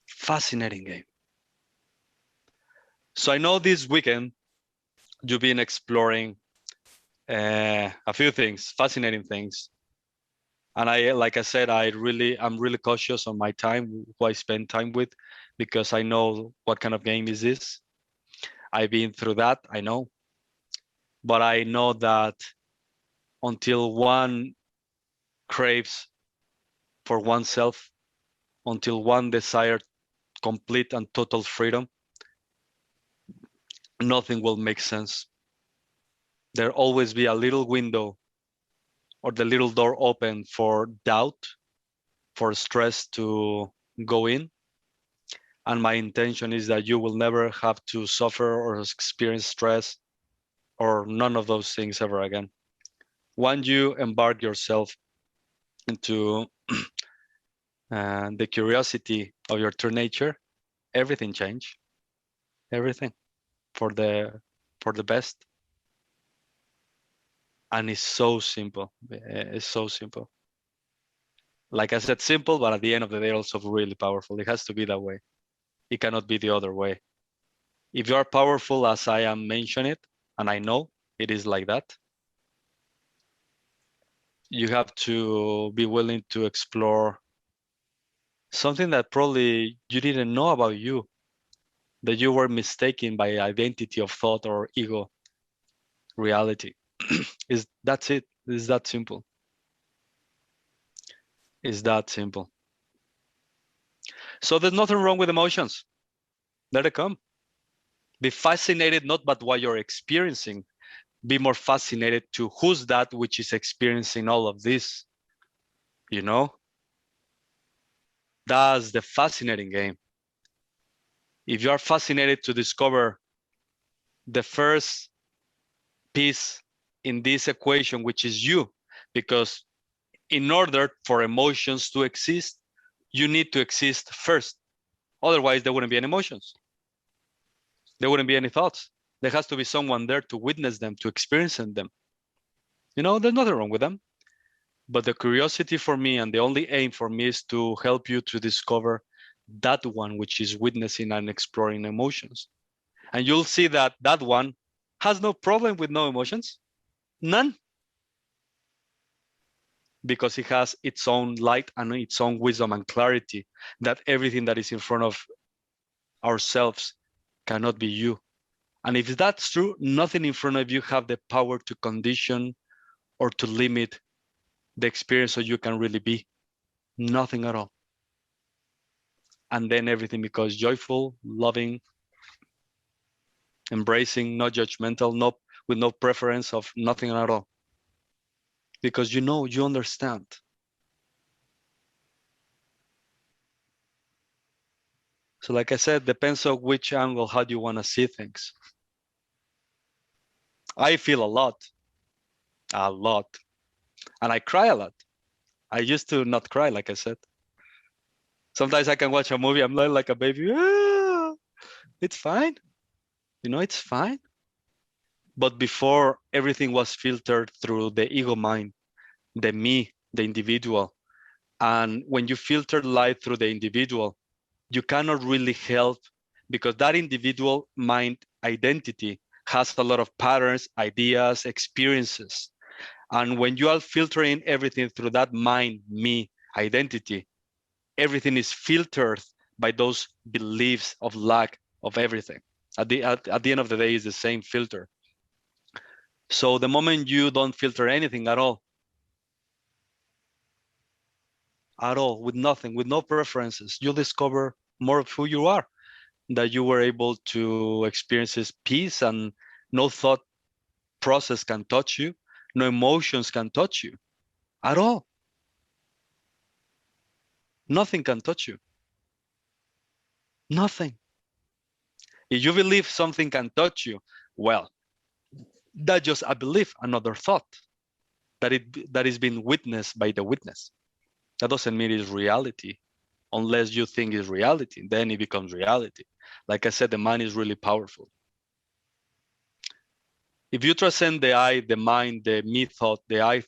Fascinating game. So I know this weekend you've been exploring a few things, fascinating things. And like I said, I'm really cautious on my time, who I spend time with, because I know what kind of game is this. I've been through that, I know. But I know that until one craves for oneself, until one desires complete and total freedom, nothing will make sense. There'll always be a little window or the little door open for doubt, for stress to go in. And my intention is that you will never have to suffer or experience stress or none of those things ever again. Once you embark yourself into the curiosity of your true nature, everything changes. Everything for the best. And it's so simple. It's so simple. Like I said, simple, but at the end of the day, also really powerful. It has to be that way. It cannot be the other way. If you are powerful, as I am mentioning it, and I know it is like that, you have to be willing to explore something that probably you didn't know about you, that you were mistaken by identity of thought or ego reality. That's it. It's that simple. It's that simple. So there's nothing wrong with emotions. Let it come. Be fascinated not by what you're experiencing. Be more fascinated to who's that which is experiencing all of this. You know? That's the fascinating game. If you are fascinated to discover the first piece in this equation, which is you, because in order for emotions to exist, you need to exist first. Otherwise, there wouldn't be any emotions. There wouldn't be any thoughts. There has to be someone there to witness them, to experience them. You know, there's nothing wrong with them. But the curiosity for me and the only aim for me is to help you to discover that one which is witnessing and exploring emotions. And you'll see that that one has no problem with no emotions. None. Because it has its own light and its own wisdom and clarity that everything that is in front of ourselves cannot be you. And if that's true, nothing in front of you have the power to condition or to limit the experience so you can really be. Nothing at all. And then everything becomes joyful, loving, embracing, not judgmental, with no preference of nothing at all. Because you know, you understand. So like I said, depends on which angle, how do you want to see things. I feel a lot. And I cry a lot. I used to not cry, like I said. Sometimes I can watch a movie, I'm like a baby. Ah, it's fine. You know, it's fine. But before, everything was filtered through the ego mind, the me, the individual. And when you filter light through the individual, you cannot really help, because that individual mind identity has a lot of patterns, ideas, experiences. And when you are filtering everything through that mind, me identity, everything is filtered by those beliefs of lack of everything. At the end of the day, it's the same filter. So the moment you don't filter anything at all, with nothing, with no preferences, you'll discover more of who you are, that you were able to experience this peace, and no thought process can touch you, no emotions can touch you at all. Nothing can touch you. Nothing. If you believe something can touch you, well, that's just a belief, another thought that is being witnessed by the witness. That doesn't mean it's reality. Unless you think it's reality, then it becomes reality. Like I said, the mind is really powerful. If you transcend the I, the mind, the me thought, the I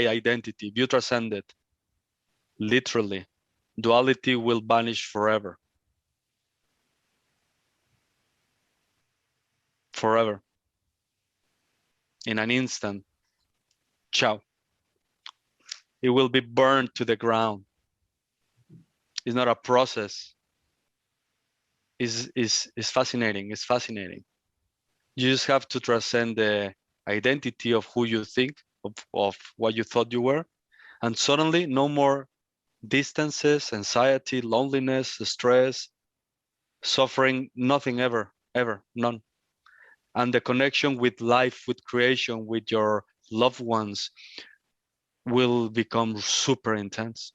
identity, if you transcend it, literally, duality will vanish forever. Forever. In an instant. Ciao. It will be burned to the ground. It's not a process. It's fascinating. It's fascinating. You just have to transcend the identity of who you think, of what you thought you were. And suddenly, no more distances, anxiety, loneliness, stress, suffering, nothing ever, none. And the connection with life, with creation, with your loved ones will become super intense,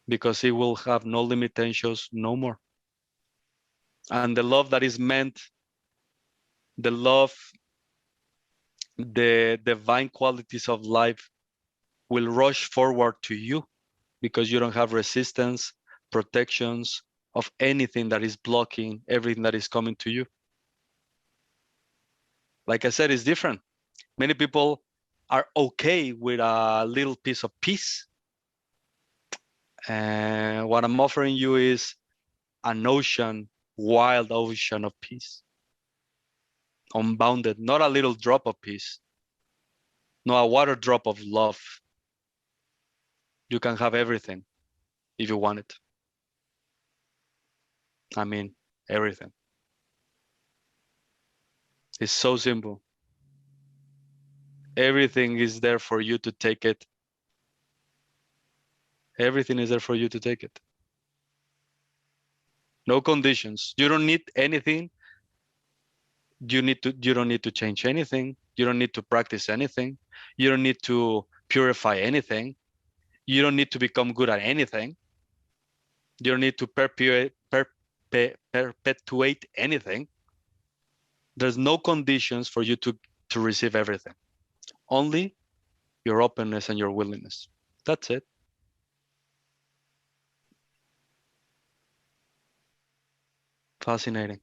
because it will have no limitations, no more. And the love that is meant, the love, the divine qualities of life will rush forward to you, because you don't have resistance, protections of anything that is blocking everything that is coming to you. Like I said, it's different. Many people are okay with a little piece of peace. And what I'm offering you is an ocean, wild ocean of peace. Unbounded, not a little drop of peace. No, a water drop of love. You can have everything if you want it. I mean, everything. It's so simple. Everything is there for you to take it. Everything is there for you to take it. No conditions. You don't need anything. You don't need to change anything. You don't need to practice anything. You don't need to purify anything. You don't need to become good at anything. You don't need to perpetuate anything. There's no conditions for you to receive everything. Only your openness and your willingness. That's it. Fascinating.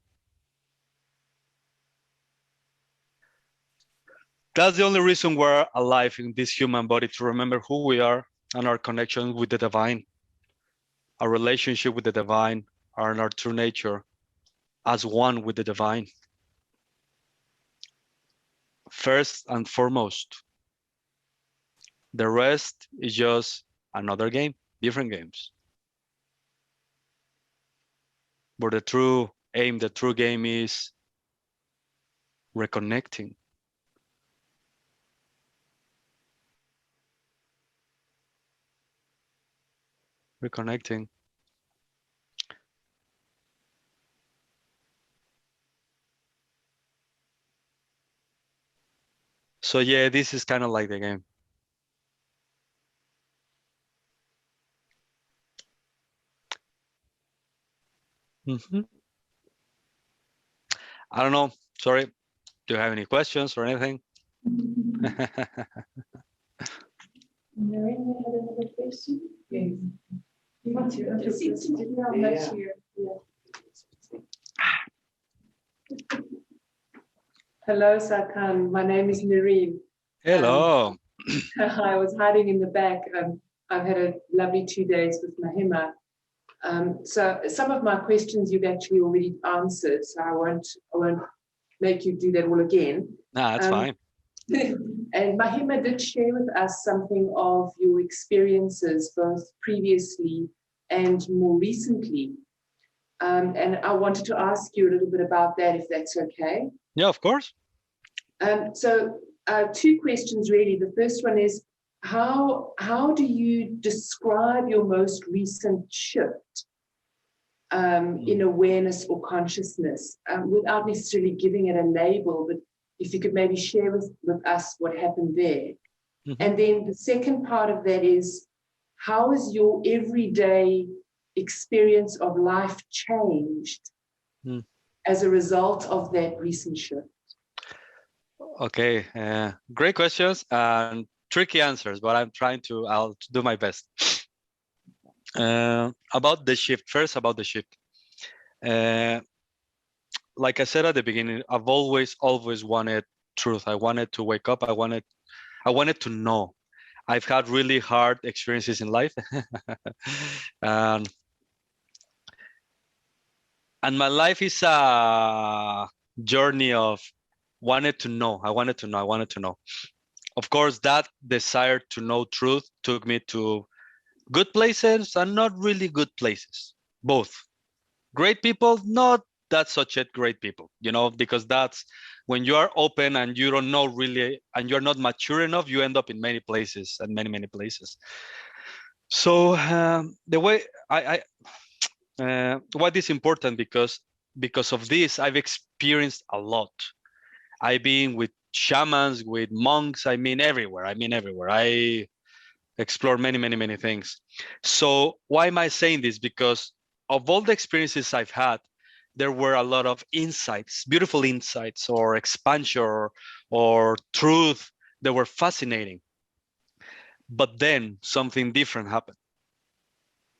That's the only reason we're alive in this human body, to remember who we are and our connection with the divine, our relationship with the divine, and our true nature as one with the divine. First and foremost. The rest is just another game, different games. But the true aim, the true game is reconnecting. Reconnecting. So yeah, this is kind of like the game. I don't know. Sorry. Do you have any questions or anything? Mary, you had another question? Yes. You want to? Hello, Sarkhan. My name is Noreen. Hello. I was hiding in the back. I've had a lovely 2 days with Mahima. So some of my questions you've actually already answered, so I won't make you do that all again. Nah, that's fine. And Mahima did share with us something of your experiences, both previously and more recently. And I wanted to ask you a little bit about that, if that's okay. Yeah, of course. So two questions really. The first one is, how do you describe your most recent shift in awareness or consciousness, without necessarily giving it a label, but if you could maybe share with us what happened there. Mm-hmm. And then the second part of that is, how has your everyday experience of life changed as a result of that recent shift? Okay, great questions and tricky answers, but I'll do my best. About the shift, first about the shift. Like I said at the beginning, I've always wanted truth. I wanted to wake up. I wanted to know. I've had really hard experiences in life. And my life is a journey of wanted to know. I wanted to know. Of course, that desire to know truth took me to good places and not really good places. Both. Great people, not that such a great people, because that's when you are open and you don't know really, and you're not mature enough, you end up in many places and many places. So the way what is important, because of this, I've experienced a lot. I've been with shamans, with monks, everywhere. I explore many things. So why am I saying this? Because of all the experiences I've had, there were a lot of insights, beautiful insights, or expansion, or truth that were fascinating. But then something different happened.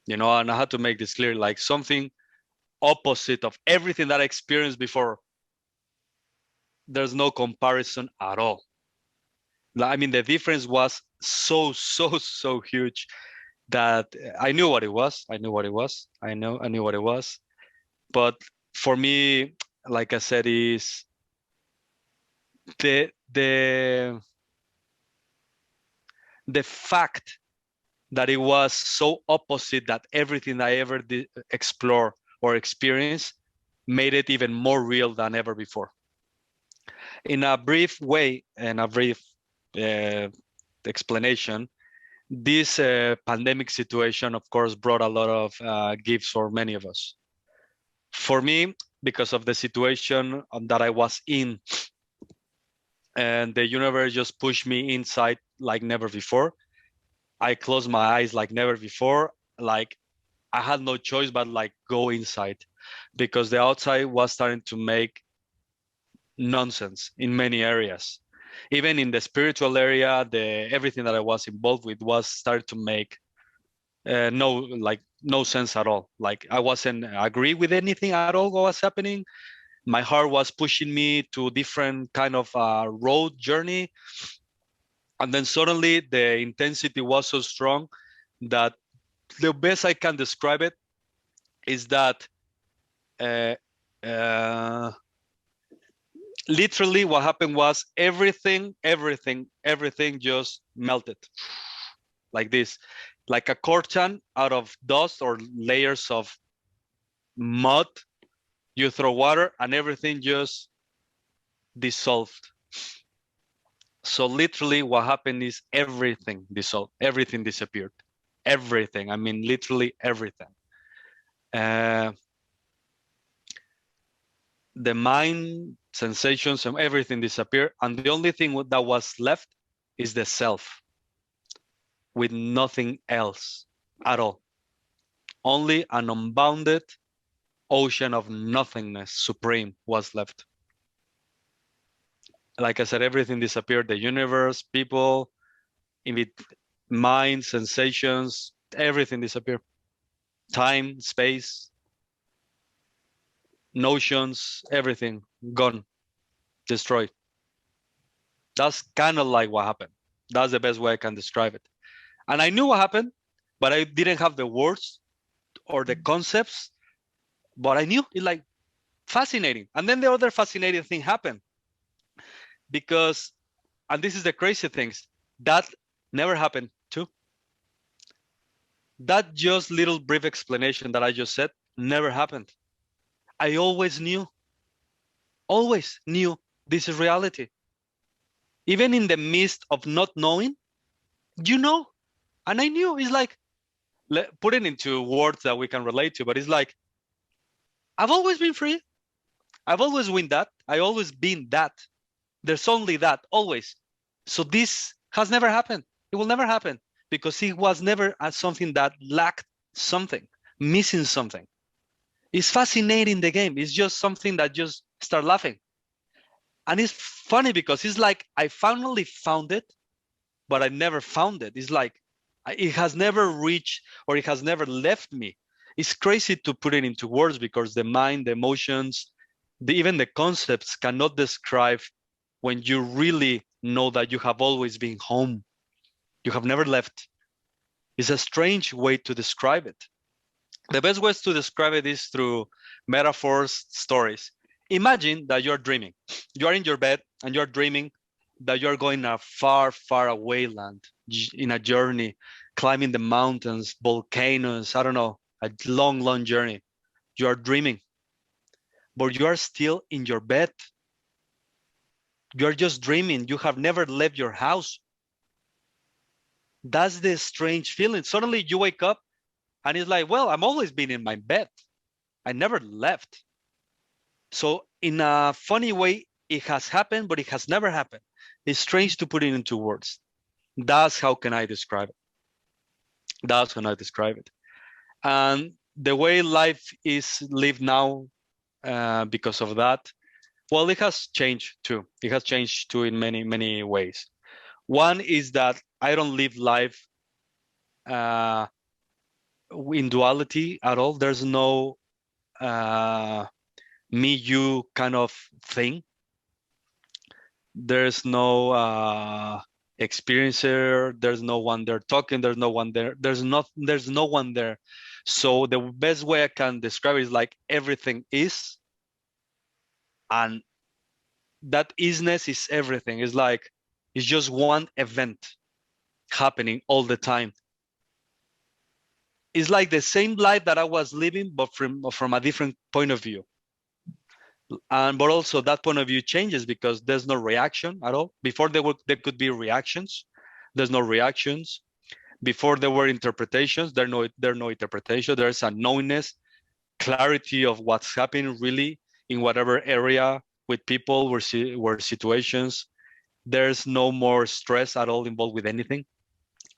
And I had to make this clear, like something opposite of everything that I experienced before. There's no comparison at all. The difference was so huge that I knew what it was. I knew what it was. But for me, like I said, is the fact that it was so opposite that everything I ever did explore or experience made it even more real than ever before. In a brief way, and a brief explanation, this pandemic situation, of course, brought a lot of gifts for many of us. For me, because of the situation that I was in, and the universe just pushed me inside like never before. I closed my eyes like never before. Like I had no choice but like go inside, because the outside was starting to make nonsense in many areas. Even in the spiritual area, everything that I was involved with was started to make no sense at all. Like I wasn't agree with anything at all what was happening. My heart was pushing me to different kind of road journey. And then suddenly the intensity was so strong that the best I can describe it is that literally what happened was everything just melted like this, like a curtain out of dust or layers of mud. You throw water and everything just dissolved. So literally what happened is everything dissolved, everything disappeared, everything. Literally everything. The mind, sensations, and everything disappeared. And the only thing that was left is the self, with nothing else at all. Only an unbounded ocean of nothingness, supreme, was left. Like I said, everything disappeared. The universe, people, mind, sensations, everything disappeared. Time, space, notions, everything gone, destroyed. That's kind of like what happened. That's the best way I can describe it. And I knew what happened, but I didn't have the words or the concepts, but I knew it, like, fascinating. And then the other fascinating thing happened, because, and this is the crazy things, that never happened too. That just little brief explanation that I just said never happened. I always knew this is reality. Even in the midst of not knowing, and I knew. It's like, put it into words that we can relate to, but it's like, I've always been free. I've always been that. I always been that. There's only that, always. So this has never happened. It will never happen, because it was never something that lacked something, missing something. It's fascinating, the game. It's just something that just start laughing. And it's funny because it's like I finally found it, but I never found it. It's like it has never reached, or it has never left me. It's crazy to put it into words, because the mind, the emotions, even the concepts cannot describe when you really know that you have always been home. You have never left. It's a strange way to describe it. The best ways to describe it is through metaphors, stories. Imagine that you're dreaming. You are in your bed and you're dreaming that you're going a far, far away land, in a journey, climbing the mountains, volcanoes, I don't know, a long, long journey. You are dreaming, but you are still in your bed. You're just dreaming. You have never left your house. That's the strange feeling. Suddenly you wake up and it's like, well, I've always been in my bed. I never left. So in a funny way, it has happened, but it has never happened. It's strange to put it into words. That's how can I describe it. That's when I describe it. And the way life is lived now, because of that, well, it has changed too. It has changed too in many, many ways. One is that I don't live life in duality at all. There's no me, you kind of thing. There's no experiencer. There's no one there talking. There's no one there. There's no one there. So the best way I can describe it is like everything is, and that isness is everything. It's like it's just one event happening all the time. It's like the same life that I was living, but from a different point of view. But also that point of view changes because there's no reaction at all. Before there could be reactions. There's no reactions. Before there were interpretations, there are no interpretation. There's a knowingness, clarity of what's happening really in whatever area with people where situations. There's no more stress at all involved with anything.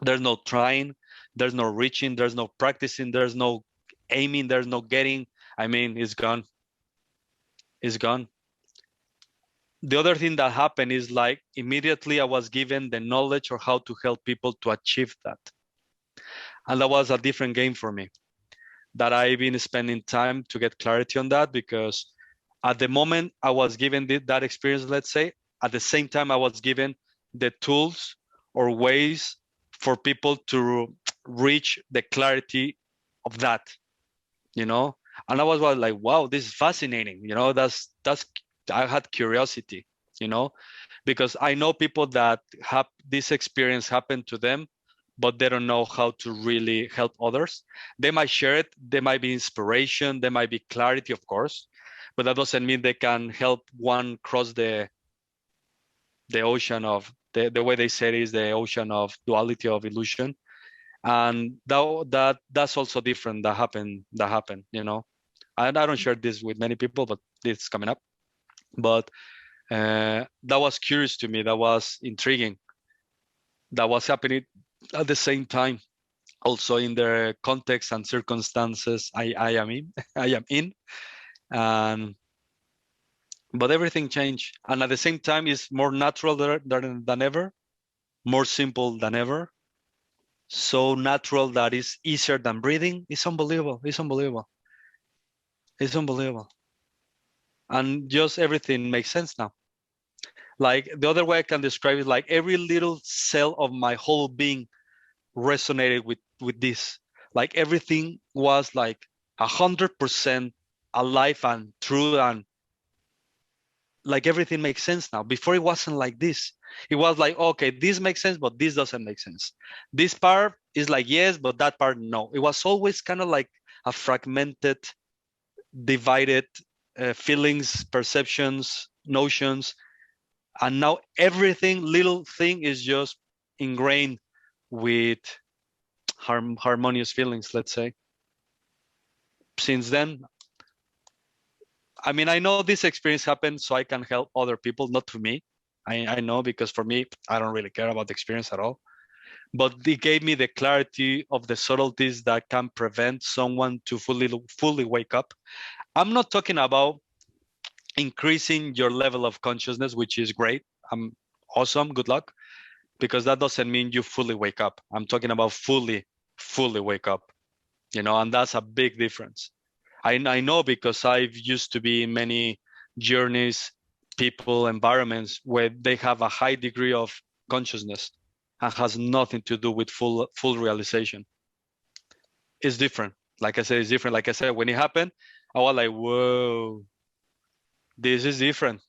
There's no trying. There's no reaching. There's no practicing. There's no aiming. There's no getting. I mean, it's gone. It's gone. The other thing that happened is like immediately I was given the knowledge of how to help people to achieve that. And that was a different game for me, that I've been spending time to get clarity on that, because at the moment I was given that experience, let's say, at the same time I was given the tools or ways for people to reach the clarity of that, you know? And I was like, wow, this is fascinating. You know, I had curiosity, you know, because I know people that have this experience happen to them, but they don't know how to really help others. They might share it. There might be inspiration. There might be clarity, of course, but that doesn't mean they can help one cross the ocean of the way they say it is the ocean of duality, of illusion. And that's also different. That happened, you know. And I don't share this with many people, but it's coming up. But that was curious to me. That was intriguing. That was happening at the same time, also in the context and circumstances I am in. But everything changed. And at the same time, it's more natural than ever, more simple than ever. So natural that it's easier than breathing. It's unbelievable. It's unbelievable. It's unbelievable. And just everything makes sense now. Like the other way I can describe it, like every little cell of my whole being resonated with this. Like everything was like 100% alive and true, and like everything makes sense now. Before it wasn't like this. It was like, okay, this makes sense, but this doesn't make sense. This part is like yes, but that part no. It was always kind of like a fragmented, divided feelings, perceptions, notions, and now everything, little thing is just ingrained with harmonious feelings, let's say. Since then, I mean, I know this experience happened so I can help other people, not to me. I know, because for me, I don't really care about the experience at all. But it gave me the clarity of the subtleties that can prevent someone to fully wake up. I'm not talking about increasing your level of consciousness, which is great. I'm awesome, good luck, because that doesn't mean you fully wake up. I'm talking about fully wake up, you know, and that's a big difference. I know, because I've used to be in many journeys, people, environments where they have a high degree of consciousness and has nothing to do with full realization. It's different. Like I said, it's different. Like I said, when it happened, I was like, whoa, this is different.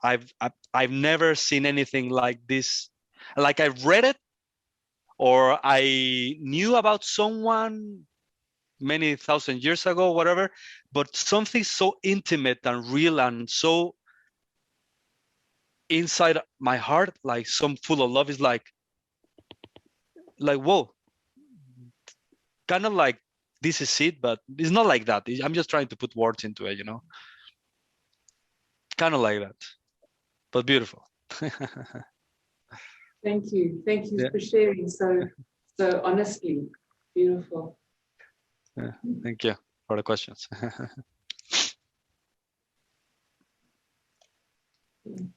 I've never seen anything like this. Like I've read it, or I knew about someone many thousand years ago, whatever, but something so intimate and real and so inside my heart, like some full of love, is like whoa, kind of like this is it, but it's not like that. I'm just trying to put words into it, you know, kind of like that, but beautiful. Thank you Yeah. for sharing so honestly. Beautiful. Yeah, thank you for the questions.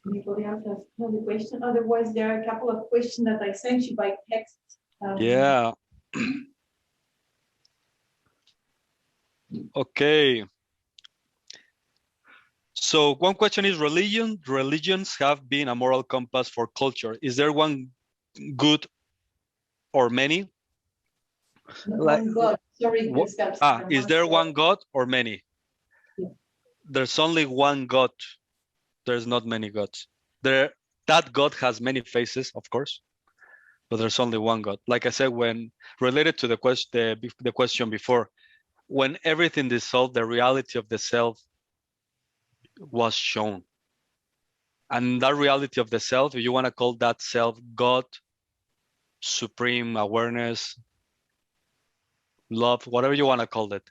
Anybody else has another question? Otherwise, there are a couple of questions that I sent you by text. Yeah. Okay. So one question is, religions have been a moral compass for culture. Is there one good or many? One God. Sorry, is there one God or many? Yeah. There's only one God. There's not many gods. That God has many faces, of course, but there's only one God. Like I said, when related to the question before, when everything dissolved, the reality of the self was shown. And that reality of the self, if you want to call that self God, supreme awareness, love, whatever you want to call it,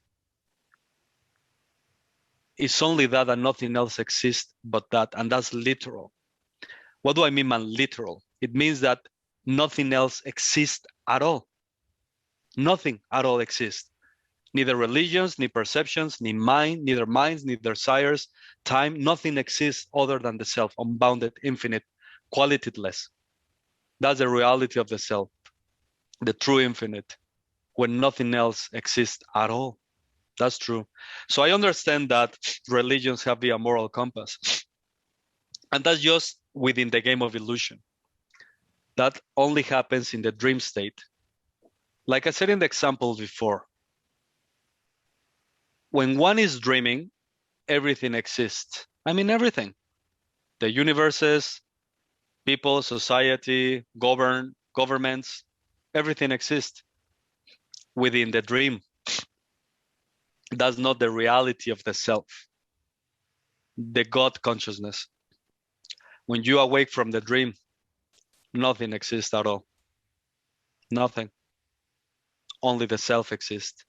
it's only that and nothing else exists but that. And that's literal. What do I mean by literal? It means that nothing else exists at all. Nothing at all exists. Neither religions, neither perceptions, neither minds, neither desires, time, nothing exists other than the self, unbounded, infinite, qualityless. That's the reality of the self, the true infinite, when nothing else exists at all. That's true. So I understand that religions have the moral compass. And that's just within the game of illusion. That only happens in the dream state. Like I said in the example before, when one is dreaming, everything exists. I mean, everything. The universes, people, society, governments, everything exists within the dream. That's not the reality of the self, the God consciousness. When you awake from the dream, nothing exists at all. Nothing. Only the self exists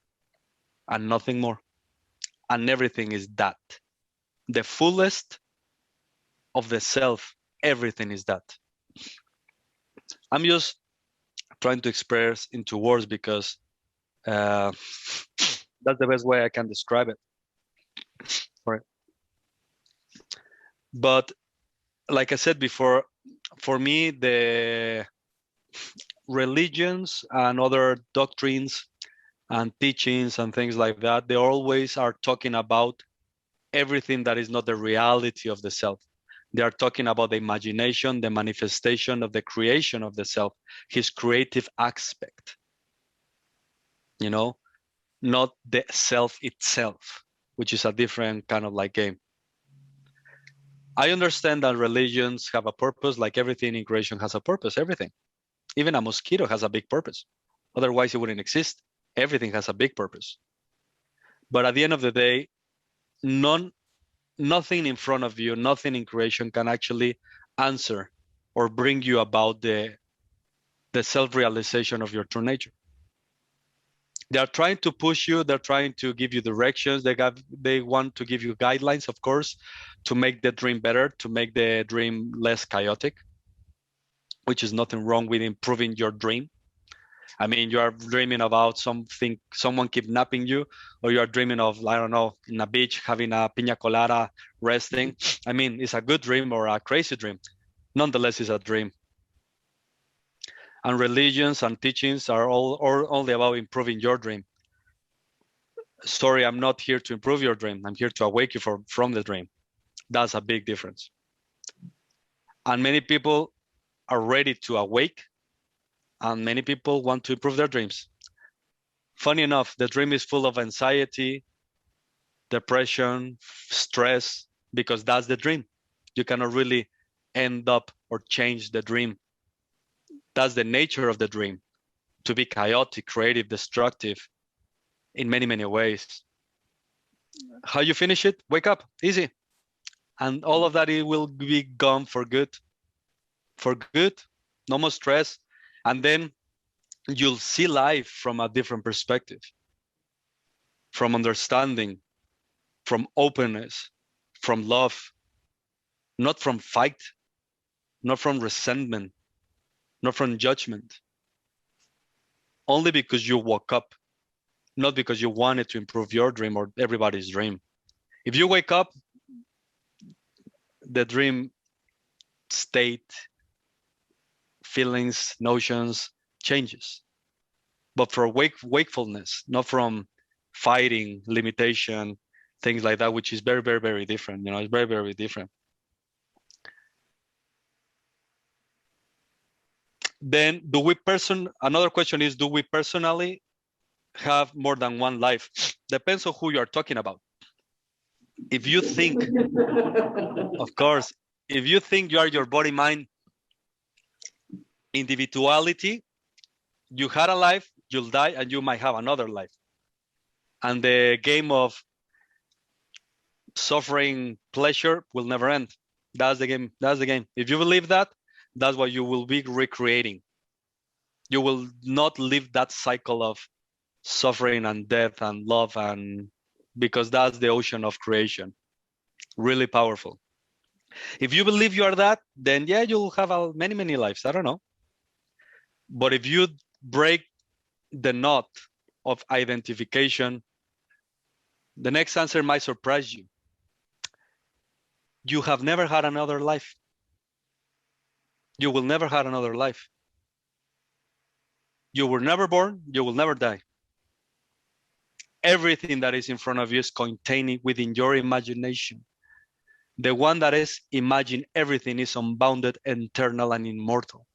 and nothing more. And everything is that. The fullest of the self, everything is that. I'm just trying to express into words because that's the best way I can describe it. Right. But like I said before, for me, the religions and other doctrines and teachings and things like that, they always are talking about everything that is not the reality of the self. They are talking about the imagination, the manifestation of the creation of the self, his creative aspect. you know, not the self itself, which is a different kind of like game. I understand that religions have a purpose, like everything in creation has a purpose, everything. Even a mosquito has a big purpose. Otherwise, it wouldn't exist. Everything has a big purpose. But at the end of the day, nothing in front of you, nothing in creation can actually answer or bring you about the self-realization of your true nature. They are trying to push you, they're trying to give you directions, they want to give you guidelines, of course, to make the dream better, to make the dream less chaotic, which is nothing wrong with improving your dream. I mean, you are dreaming about something, someone kidnapping you, or you are dreaming of, I don't know, in a beach, having a piña colada, resting. I mean, it's a good dream or a crazy dream. Nonetheless, it's a dream. And religions and teachings are all only about improving your dream. Sorry, I'm not here to improve your dream. I'm here to awake you from the dream. That's a big difference. And many people are ready to awake, and many people want to improve their dreams. Funny enough, the dream is full of anxiety, depression, stress, because that's the dream. You cannot really end up or change the dream. That's the nature of the dream, to be chaotic, creative, destructive in many, many ways. How you finish it? Wake up, easy. And all of that, it will be gone for good. For good, no more stress. And then you'll see life from a different perspective, from understanding, from openness, from love, not from fight, not from resentment, not from judgment. Only because you woke up, not because you wanted to improve your dream or everybody's dream. If you wake up, the dream state, feelings, notions changes. But for wakefulness, not from fighting, limitation, things like that, which is very, very, very different. You know, it's very, very different. Then another question is, do we personally have more than one life? Depends on who you are talking about. If you think, of course, if you think you are your body, mind, individuality, you had a life, you'll die, and you might have another life. And the game of suffering, pleasure will never end. That's the game. That's the game. If you believe that, that's what you will be recreating. You will not live that cycle of suffering and death and love, and because that's the ocean of creation. Really powerful. If you believe you are that, then yeah, you'll have many, many lives. I don't know. But if you break the knot of identification, the next answer might surprise you. You have never had another life. You will never have another life. You were never born, you will never die. Everything that is in front of you is contained within your imagination. The one that is imagine everything is unbounded, eternal, and immortal.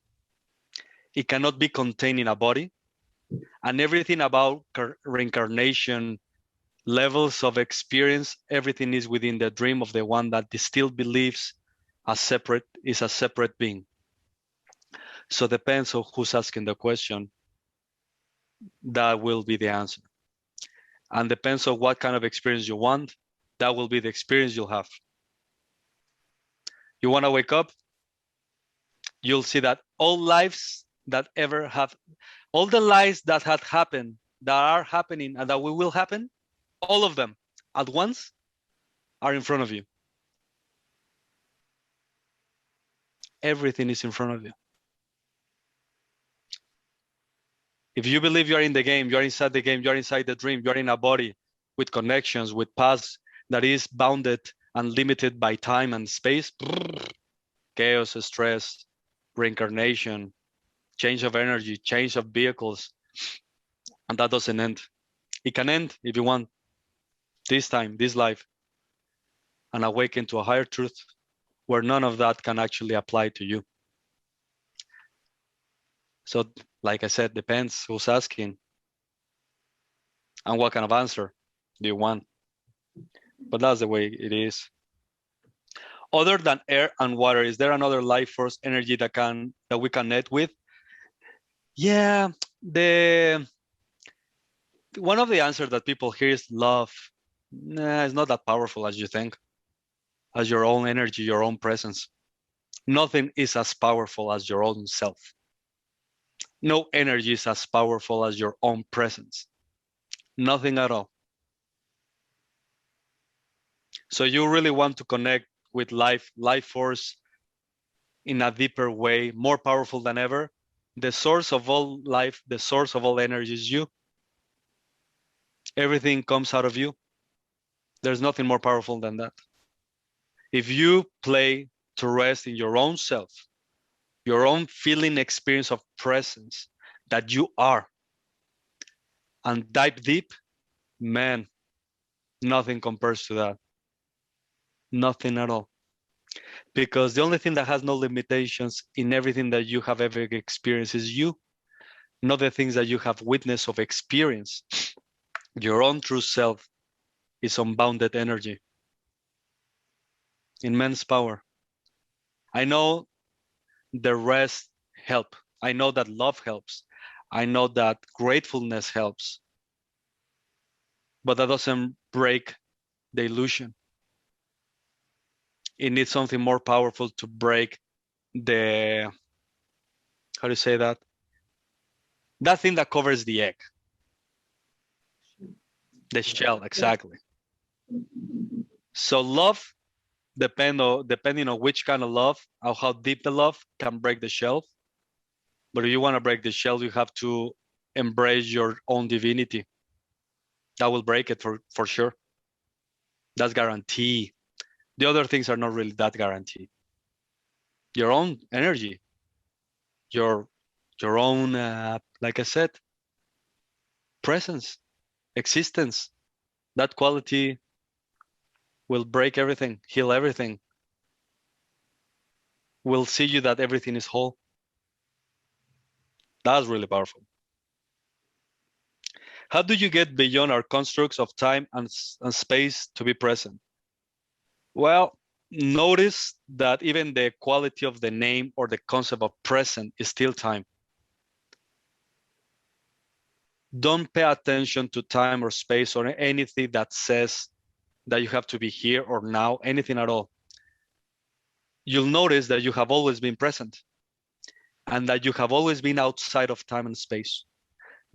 It cannot be contained in a body. And everything about reincarnation, levels of experience, everything is within the dream of the one that still believes is a separate being. So depends on who's asking the question, that will be the answer. And depends on what kind of experience you want, that will be the experience you'll have. You want to wake up, you'll see that all lives that ever have, all the lives that had happened, that are happening, and that will happen, all of them at once are in front of you. Everything is in front of you. If you believe you're in the game, you're inside the game, you're inside the dream, you're in a body with connections, with past that is bounded and limited by time and space, chaos, stress, reincarnation, change of energy, change of vehicles, and that doesn't end. It can end if you want, this time, this life, and awaken to a higher truth where none of that can actually apply to you. So, like I said, depends who's asking. And what kind of answer do you want? But that's the way it is. Other than air and water, is there another life force energy that we connect with? Yeah, one of the answers that people hear is love. Nah, it's not that powerful as you think, as your own energy, your own presence. Nothing is as powerful as your own self. No energy is as powerful as your own presence. Nothing at all. So you really want to connect with life force in a deeper way, more powerful than ever. The source of all life, the source of all energy is you. Everything comes out of you. There's nothing more powerful than that. If you play to rest in your own self, your own feeling experience of presence that you are, and dive deep, man, nothing compares to that. Nothing at all. Because the only thing that has no limitations in everything that you have ever experienced is you, not the things that you have witnessed of experience. Your own true self is unbounded energy, immense power. I know the rest help. I know that love helps. I know that gratefulness helps, but that doesn't break the illusion. It needs something more powerful to break the, how do you say that? That thing that covers the egg. The shell, exactly. So love, depending on which kind of love, or how deep the love, can break the shell. But if you want to break the shell, you have to embrace your own divinity. That will break it for sure. That's guaranteed. The other things are not really that guaranteed. Your own energy, your own, like I said, presence, existence, that quality will break everything, heal everything. Will see you that everything is whole. That's really powerful. How do you get beyond our constructs of time and space to be present? Well, notice that even the quality of the name or the concept of present is still time. Don't pay attention to time or space or anything that says that you have to be here or now, anything at all. You'll notice that you have always been present and that you have always been outside of time and space.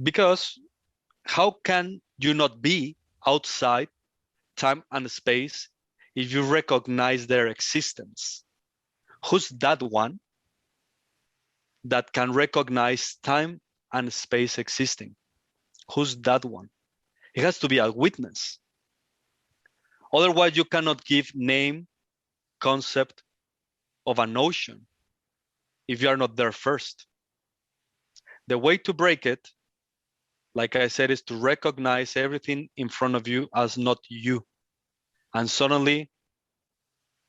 Because how can you not be outside time and space if you recognize their existence? Who's that one that can recognize time and space existing? Who's that one? It has to be a witness. Otherwise, you cannot give name, concept of a notion if you are not there first. The way to break it, like I said, is to recognize everything in front of you as not you. And suddenly,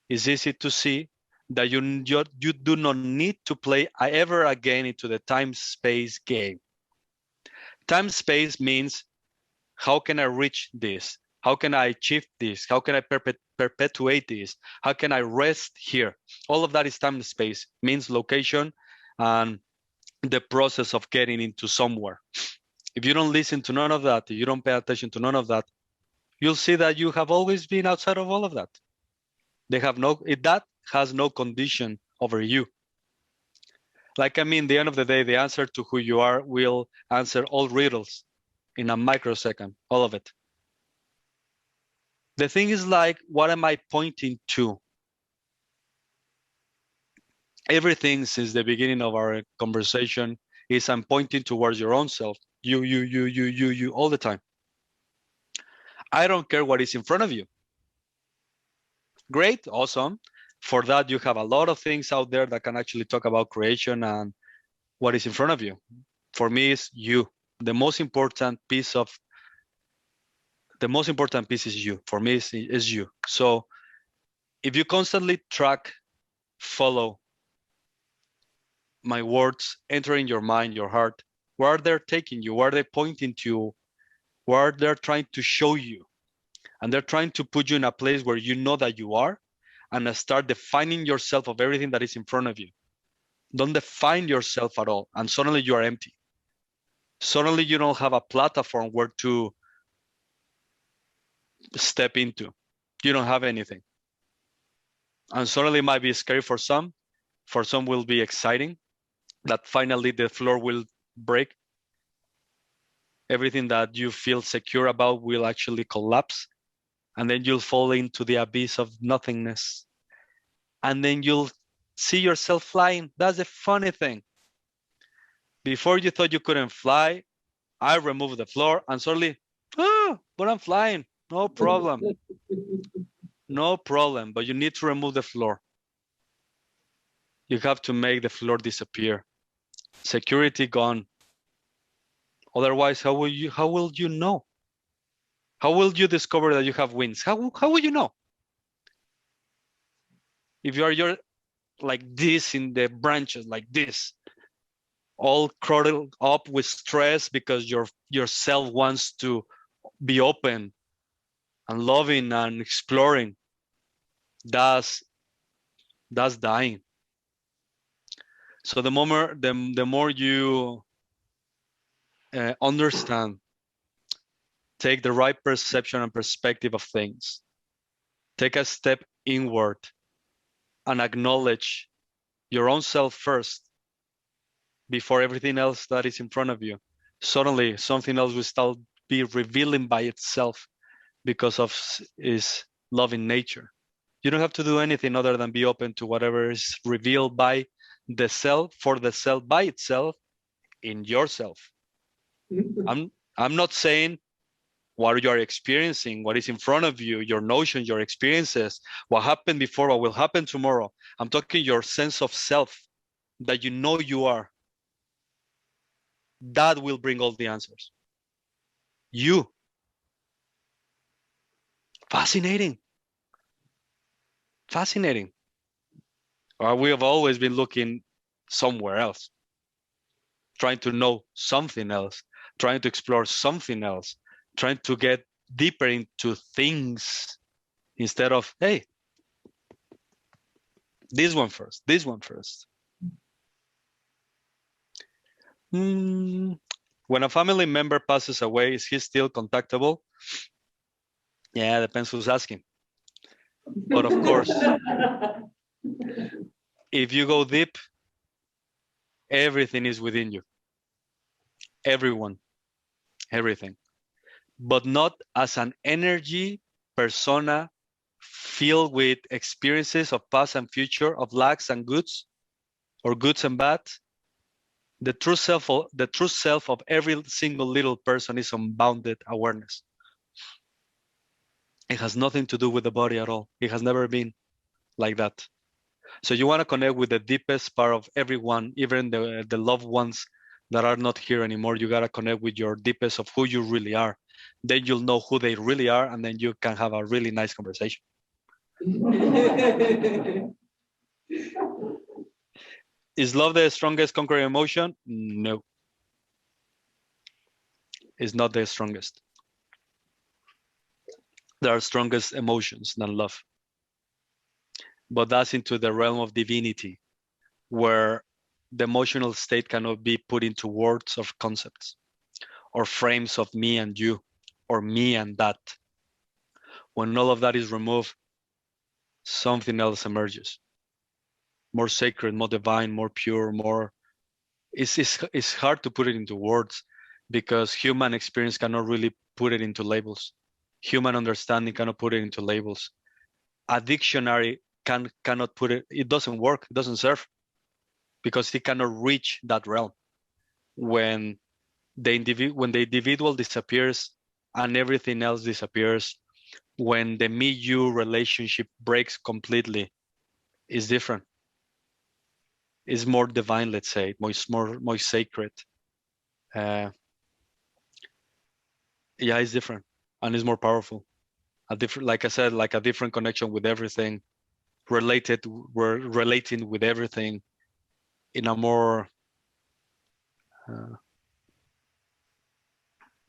it's easy to see that you do not need to play ever again into the time-space game. Time-space means, how can I reach this? How can I achieve this? How can I perpetuate this? How can I rest here? All of that is time and space, means location and the process of getting into somewhere. If you don't listen to none of that, if you don't pay attention to none of that, you'll see that you have always been outside of all of that. That has no condition over you. Like, I mean, the end of the day, the answer to who you are will answer all riddles in a microsecond, all of it. The thing is, like, what am I pointing to? Everything since the beginning of our conversation is I'm pointing towards your own self. You, all the time. I don't care what is in front of you. Great, awesome. For that, you have a lot of things out there that can actually talk about creation and what is in front of you. For me, it's you. The most important piece is you. For me, is you. So if you constantly follow my words, entering your mind, your heart, where are they taking you? Where are they pointing to where they're trying to show you, and they're trying to put you in a place where you know that you are, and start defining yourself of everything that is in front of you. Don't define yourself at all, and suddenly you are empty. Suddenly you don't have a platform where to step into. You don't have anything. And suddenly it might be scary for some will be exciting, that finally the floor will break. Everything that you feel secure about will actually collapse, and then you'll fall into the abyss of nothingness. And then you'll see yourself flying. That's the funny thing. Before you thought you couldn't fly, I removed the floor, and suddenly, but I'm flying. No problem. No problem, but you need to remove the floor. You have to make the floor disappear. Security gone. Otherwise, how will you know? How will you discover that you have wings? How will you know? If you're like this in the branches, like this, all curled up with stress because your self wants to be open and loving and exploring, that's dying. So the more you understand, take the right perception and perspective of things, take a step inward and acknowledge your own self first before everything else that is in front of you, suddenly something else will start be revealing by itself because of its loving nature. You don't have to do anything other than be open to whatever is revealed by the self, for the self, by itself, in yourself. I'm not saying what you are experiencing, what is in front of you, your notions, your experiences, what happened before, what will happen tomorrow. I'm talking your sense of self, that you know you are. That will bring all the answers. You. Fascinating. Fascinating. We have always been looking somewhere else, trying to know something else, trying to explore something else, trying to get deeper into things instead of, hey, this one first, this one first. When a family member passes away, is he still contactable? Yeah, depends who's asking. But of course, if you go deep, everything is within you. Everyone, everything. But not as an energy persona filled with experiences of past and future, of lacks and goods, or goods and bad. The true self of every single little person is unbounded awareness. It has nothing to do with the body at all. It has never been like that. So you want to connect with the deepest part of everyone, even the loved ones that are not here anymore. You got to connect with your deepest of who you really are. Then you'll know who they really are, and then you can have a really nice conversation. Is love the strongest conquering emotion? No. It's not the strongest. There are strongest emotions than love. But that's into the realm of divinity, where the emotional state cannot be put into words of concepts or frames of me and you or me and that. When all of that is removed, something else emerges. More sacred, more divine, more pure, more... It's hard to put it into words because human experience cannot really put it into labels. Human understanding cannot put it into labels. A dictionary cannot put it, it doesn't work, it doesn't serve, because it cannot reach that realm. When the individual disappears and everything else disappears, when the me-you relationship breaks completely, it's different. It's more divine, let's say, more sacred. Yeah, it's different, and it's more powerful. A different, like I said, like a different connection with everything, we're relating with everything in a more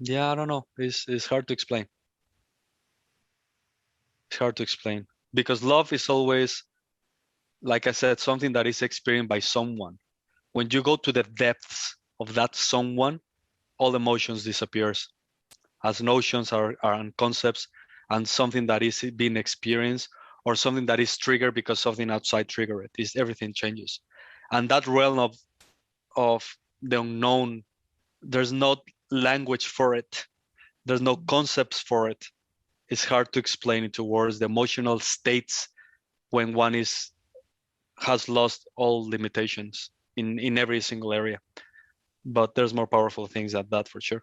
Yeah, I don't know. It's hard to explain. It's hard to explain because love is always, like I said, something that is experienced by someone. When you go to the depths of that someone, all emotions disappears as notions are concepts, and something that is being experienced or something that is triggered because something outside triggered it. Is everything changes, and that realm of the unknown, there's no language for it. There's no concepts for it. It's hard to explain into words the emotional states when one has lost all limitations in every single area. But there's more powerful things than that for sure.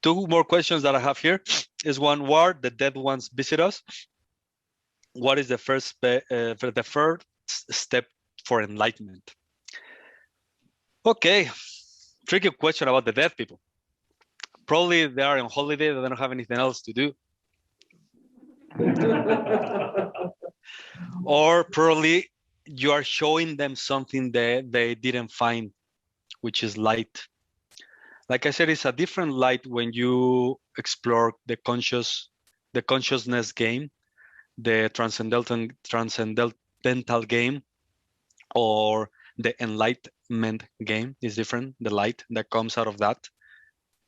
Two more questions that I have here is one, where the dead ones visit us? What is the first step for enlightenment? Okay, tricky question about the dead people. Probably they are on holiday, they don't have anything else to do. Or probably you are showing them something that they didn't find, which is light. Like I said, it's a different light when you explore the consciousness game, the transcendental game, or the enlightenment game is different, the light that comes out of that.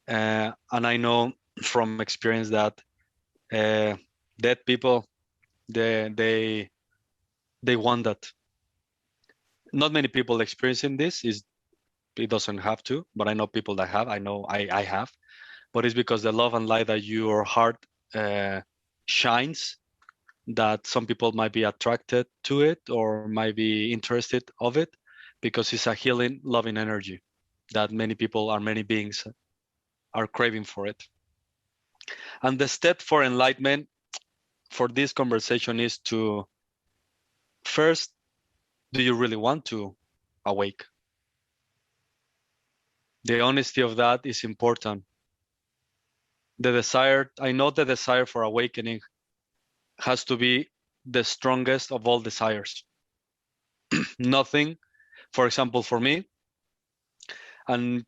And I know from experience that dead people, they want that. Not many people experiencing this. It doesn't have to, but I know people that have. I know I have, but it's because the love and light that your heart shines, that some people might be attracted to it or might be interested of it, because it's a healing, loving energy that many beings are craving for it. And the step for enlightenment for this conversation is to first, do you really want to awake? The honesty of that is important. I know the desire for awakening has to be the strongest of all desires. Nothing, for example, for me, and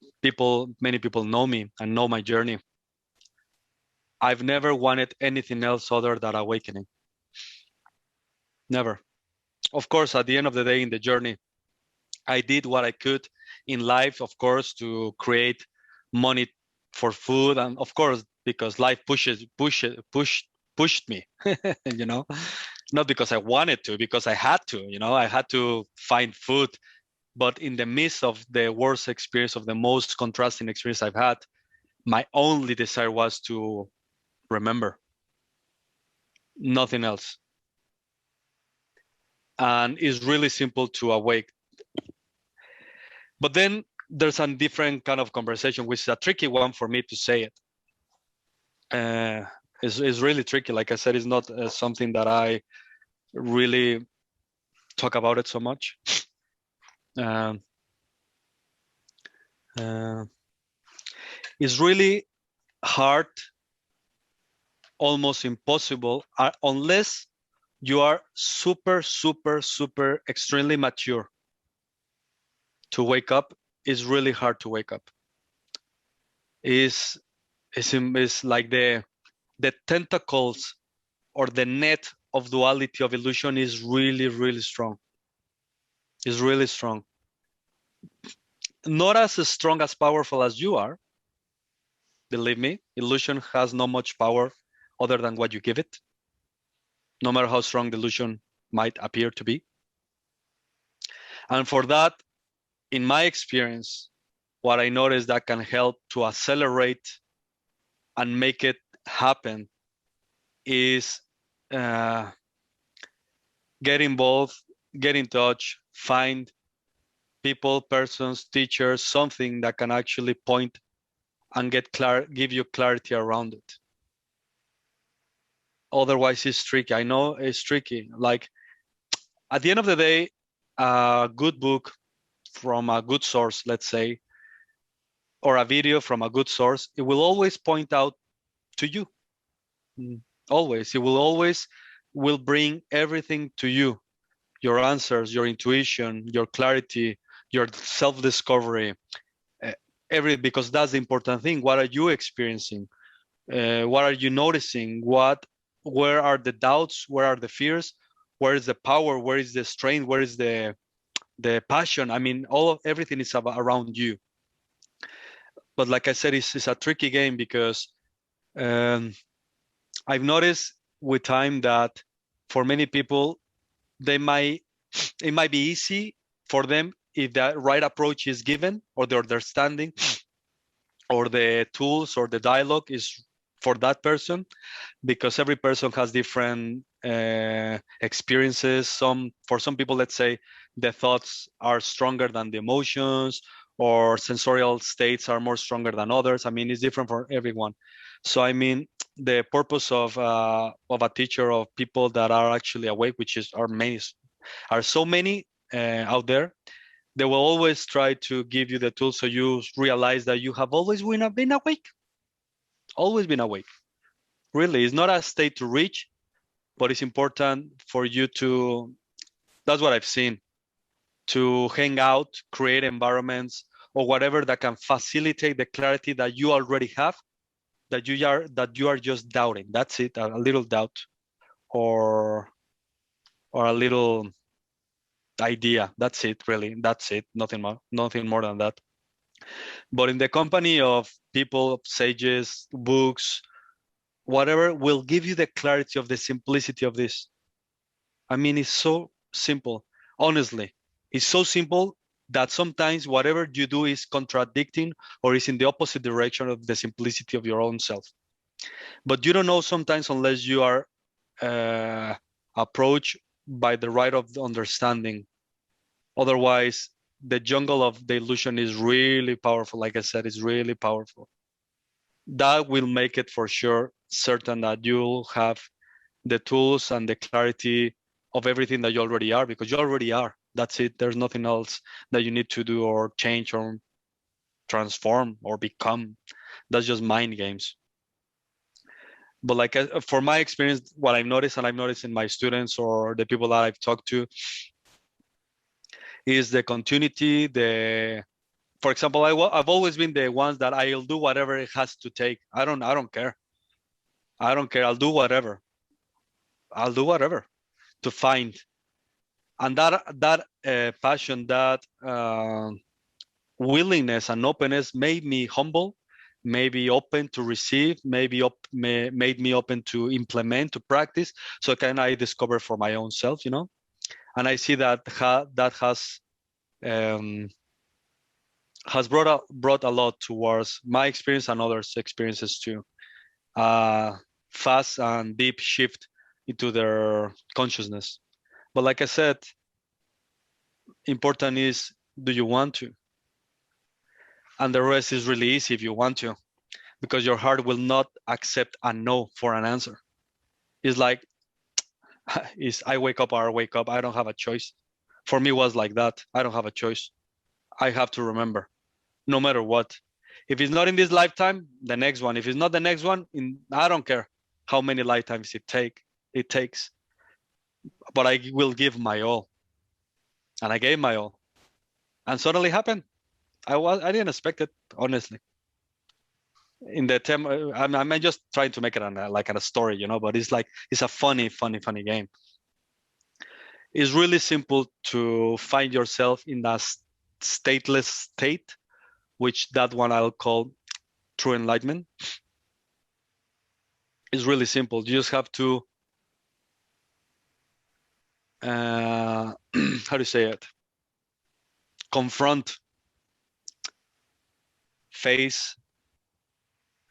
many people know me and know my journey, I've never wanted anything else other than awakening. Never. Of course, at the end of the day in the journey, I did what I could in life, of course, to create money for food, and of course, because life pushed me, you know, not because I wanted to, because I had to, you know, I had to find food. But in the midst of the worst experience, of the most contrasting experience I've had, my only desire was to remember, nothing else. And it's really simple to awake. But then there's a different kind of conversation, which is a tricky one for me to say it. It's really tricky. Like I said, it's not something that I really talk about it so much. It's really hard, almost impossible, unless you are super, super, super extremely mature. To wake up is really hard to wake up. It's like the tentacles or the net of duality of illusion is really, really strong. It's really strong. Not as strong, as powerful as you are. Believe me, illusion has not much power other than what you give it, no matter how strong the illusion might appear to be. And for that, in my experience, what I noticed that can help to accelerate and make it happen is get involved, get in touch, find people, persons, teachers, something that can actually point and give you clarity around it. Otherwise, it's tricky. I know it's tricky. Like, at the end of the day, a good book from a good source, let's say, or a video from a good source, it will always point out to you. Always. It will bring everything to you. Your answers, your intuition, your clarity, your self-discovery. because that's the important thing. What are you experiencing? What are you noticing? Where are the doubts? Where are the fears? Where is the power? Where is the strength? Where is the passion? I mean, everything is around you. But like I said, it's a tricky game because I've noticed with time that for many people, it might be easy for them if the right approach is given, or the understanding, or the tools, or the dialogue is for that person, because every person has different experiences. For some people, let's say, the thoughts are stronger than the emotions, or sensorial states are more stronger than others. I mean, it's different for everyone. So I mean, the purpose of a teacher, of people that are actually awake, which are so many out there, they will always try to give you the tools so you realize that you have always been awake. Always been awake. Really, it's not a state to reach, but it's important for you to, that's what I've seen, to hang out, create environments or whatever that can facilitate the clarity that you already have, that you are just doubting. That's it, a little doubt or a little idea. That's it, really. That's it. Nothing more than that. But in the company of people, sages, books, whatever, will give you the clarity of the simplicity of this. I mean, it's so simple. Honestly, it's so simple that sometimes whatever you do is contradicting or is in the opposite direction of the simplicity of your own self. But you don't know sometimes unless you are approached by the right of the understanding. Otherwise, the jungle of the illusion is really powerful. Like I said, it's really powerful. That will make it for sure certain that you'll have the tools and the clarity of everything that you already are, because you already are. That's it. There's nothing else that you need to do or change or transform or become. That's just mind games. But like for my experience, what I've noticed, and I've noticed in my students or the people that I've talked to, is the continuity. For example, I've always been the ones that I'll do whatever it has to take. I don't care. I don't care. I'll do whatever. I'll do whatever to find. And that passion, that willingness and openness made me humble, made me open to receive, made me open to implement, to practice. So can I discover for my own self, you know? And I see that has brought a lot towards my experience and others' experiences too. Fast and deep shift into their consciousness. But like I said, important is, do you want to? And the rest is really easy if you want to, because your heart will not accept a no for an answer. It's like, I wake up or I wake up. I don't have a choice. For me, it was like that. I don't have a choice. I have to remember, no matter what. If it's not in this lifetime, the next one. If it's not the next one, I don't care how many lifetimes it takes. But I will give my all. And I gave my all. And suddenly happened. I didn't expect it, honestly. In the term, I'm just trying to make it like a story, you know, but it's a funny game. It's really simple to find yourself in that stateless state, which that one I'll call true enlightenment. It's really simple. You just have to, how do you say it? Confront, face,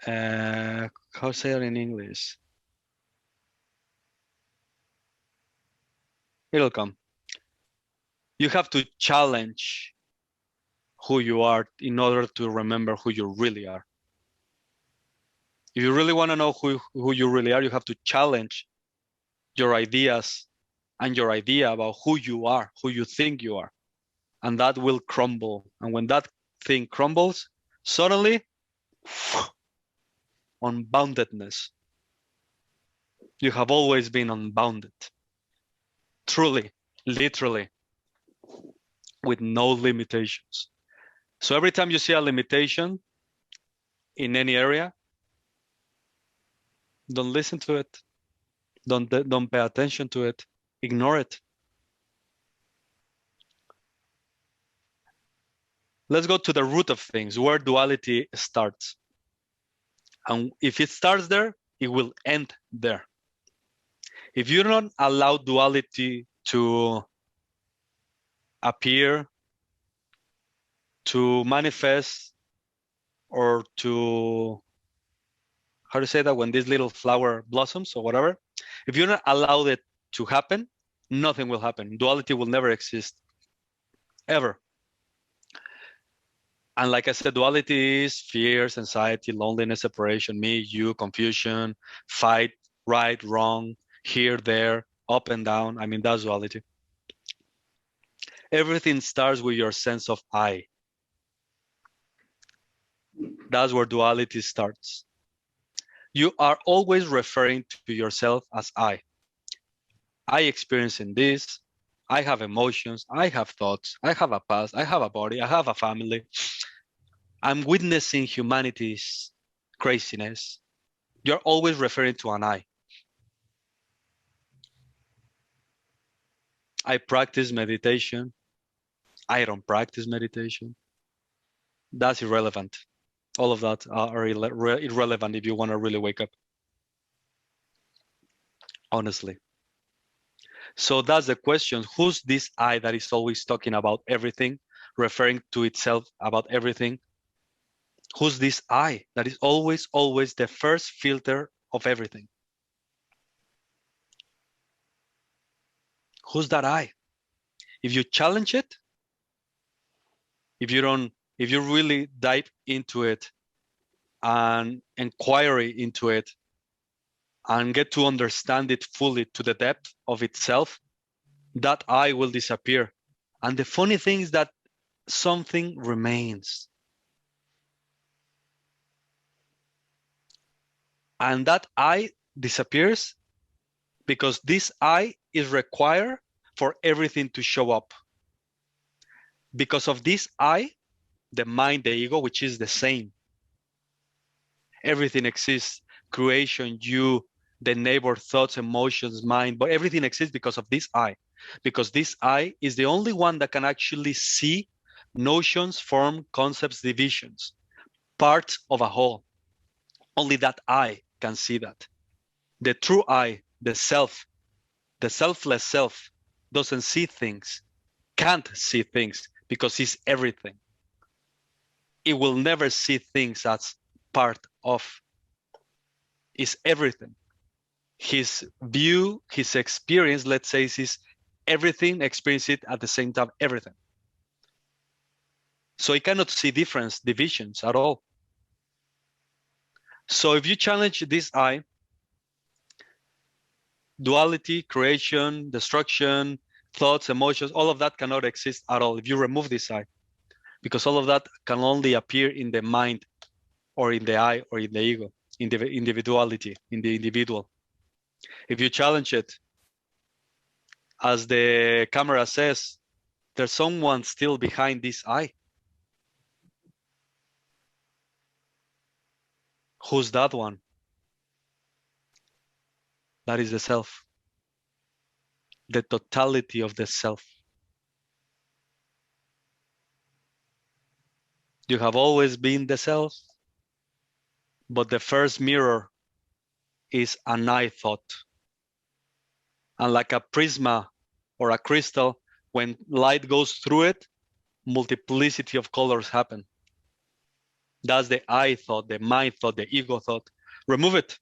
how to say it in English? It'll come. You have to challenge who you are in order to remember who you really are. If you really want to know who you really are, you have to challenge your ideas and your idea about who you are, who you think you are. And that will crumble. And when that thing crumbles, suddenly, unboundedness. You have always been unbounded. Truly, literally, with no limitations. So every time you see a limitation in any area, don't listen to it. Don't pay attention to it. Ignore it. Let's go to the root of things, where duality starts. And if it starts there, it will end there. If you don't allow duality to appear, to manifest, or to, how to say that, when this little flower blossoms or whatever, if you don't allow it to happen, nothing will happen. Duality will never exist, ever. And like I said, duality is fears, anxiety, loneliness, separation, me, you, confusion, fight, right, wrong, here, there, up and down. I mean, that's duality. Everything starts with your sense of I. That's where duality starts. You are always referring to yourself as I. I experiencing this. I have emotions. I have thoughts. I have a past. I have a body. I have a family. I'm witnessing humanity's craziness. You're always referring to an I. I practice meditation. I don't practice meditation. That's irrelevant. All of that are irrelevant if you want to really wake up. Honestly. So that's the question. Who's this I that is always talking about everything, referring to itself about everything? Who's this I that is always, always the first filter of everything? Who's that I? If you challenge it, if you really dive into it and inquiry into it and get to understand it fully to the depth of itself, that I will disappear. And the funny thing is that something remains. And that I disappears because this I is required for everything to show up. Because of this I, the mind, the ego, which is the same. Everything exists. Creation, you, the neighbor, thoughts, emotions, mind, but everything exists because of this I. Because this I is the only one that can actually see notions, form, concepts, divisions, parts of a whole. Only that I can see that. The true I, the self, the selfless self, doesn't see things, can't see things because it's everything. It will never see things as part of. It's everything. His view, his experience, let's say, is everything, experience it at the same time, everything. So he cannot see divisions at all. So if you challenge this I, duality, creation, destruction, thoughts, emotions, all of that cannot exist at all if you remove this I, because all of that can only appear in the mind or in the I or in the ego, in the individuality, in the individual. If you challenge it, as the camera says, there's someone still behind this I. Who's that one? That is the self. The totality of the self. You have always been the self, but the first mirror is an I thought. And like a prisma or a crystal, when light goes through it, multiplicity of colors happen. That's the I thought, the mind thought, the ego thought. Remove it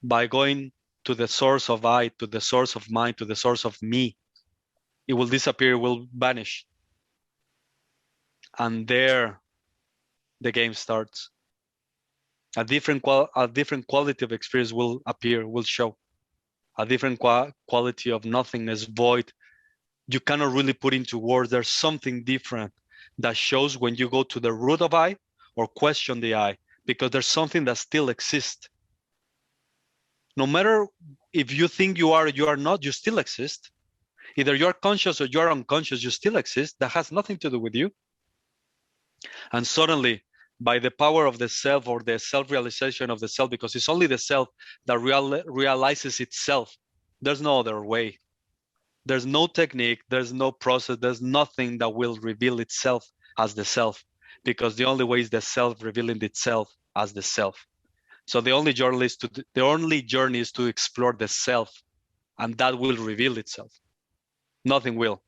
by going to the source of I, to the source of mind, to the source of me. It will disappear, it will vanish. And there the game starts. A different quality of experience will appear, will show. A different quality of nothingness, void. You cannot really put into words. There's something different that shows when you go to the root of I or question the I, because there's something that still exists. No matter if you think you are or you are not, you still exist. Either you're conscious or you're unconscious, you still exist. That has nothing to do with you. And suddenly, by the power of the self or the self-realization of the self, because it's only the self that realizes itself, there's no other way. There's no technique, there's no process, there's nothing that will reveal itself as the self, because the only way is the self revealing itself as the self. So the only journey is to explore the self, and that will reveal itself. Nothing will.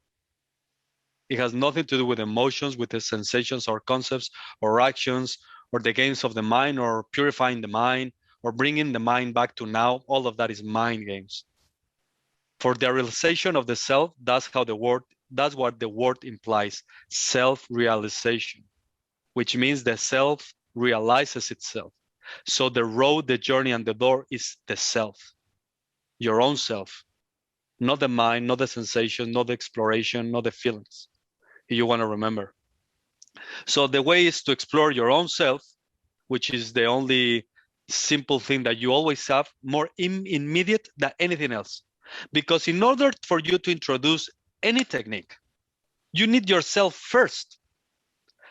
It has nothing to do with emotions, with the sensations or concepts or actions or the games of the mind or purifying the mind or bringing the mind back to now. All of that is mind games. For the realization of the self, that's what the word implies, self-realization, which means the self realizes itself. So the road, the journey, and the door is the self, your own self, not the mind, not the sensation, not the exploration, not the feelings, if you want to remember. So the way is to explore your own self, which is the only simple thing that you always have, more immediate than anything else. Because in order for you to introduce any technique, you need yourself first.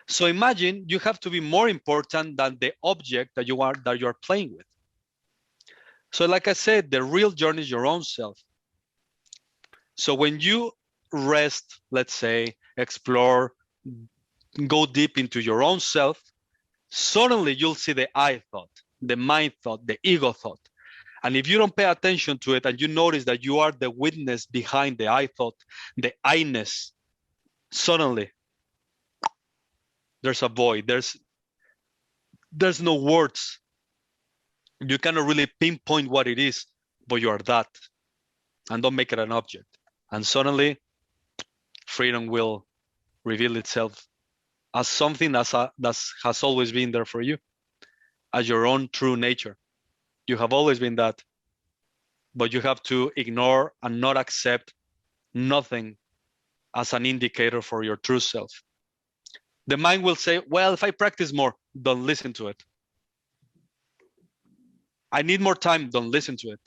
So imagine you have to be more important than the object that you're playing with. So like I said, the real journey is your own self. So when you rest, let's say, explore, go deep into your own self, suddenly you'll see the I thought, the mind thought, the ego thought. And if you don't pay attention to it and you notice that you are the witness behind the I thought, the I-ness, suddenly there's a void. There's no words. You cannot really pinpoint what it is, but you are that. And don't make it an object. And suddenly freedom will reveal itself as something that has always been there for you, as your own true nature. You have always been that, but you have to ignore and not accept nothing as an indicator for your true self. The mind will say, well, if I practice more, don't listen to it. I need more time, don't listen to it.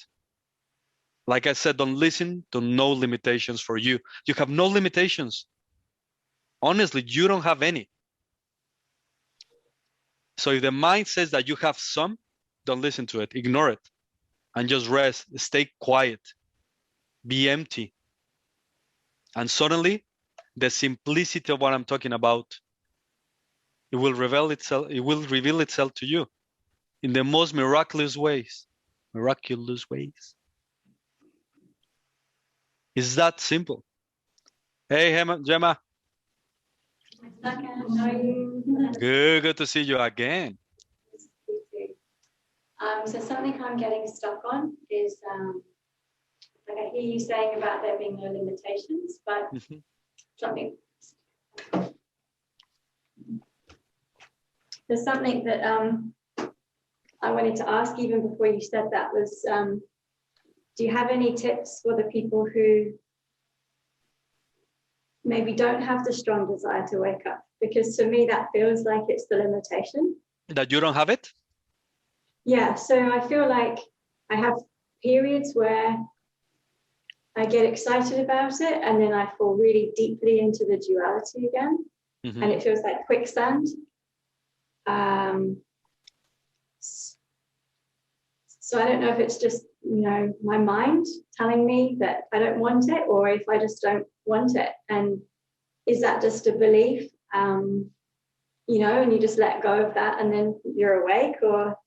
Like I said, don't listen to no limitations for you. You have no limitations. Honestly, you don't have any. So if the mind says that you have some, don't listen to it, ignore it, and just rest, stay quiet, be empty. And suddenly, the simplicity of what I'm talking about, it will reveal itself to you in the most miraculous ways. Miraculous ways. It's that simple. Hey, Gemma. Sarkhan, how are you? Good to see you again. So something I'm getting stuck on is, like I hear you saying about there being no limitations, but there's something that I wanted to ask even before you said that was, do you have any tips for the people who maybe don't have the strong desire to wake up? Because to me, that feels like it's the limitation. That you don't have it? Yeah, so I feel like I have periods where I get excited about it and then I fall really deeply into the duality again. And it feels like quicksand. So I don't know if it's just, my mind telling me that I don't want it, or if I just don't want it. And is that just a belief, and you just let go of that and then you're awake, or?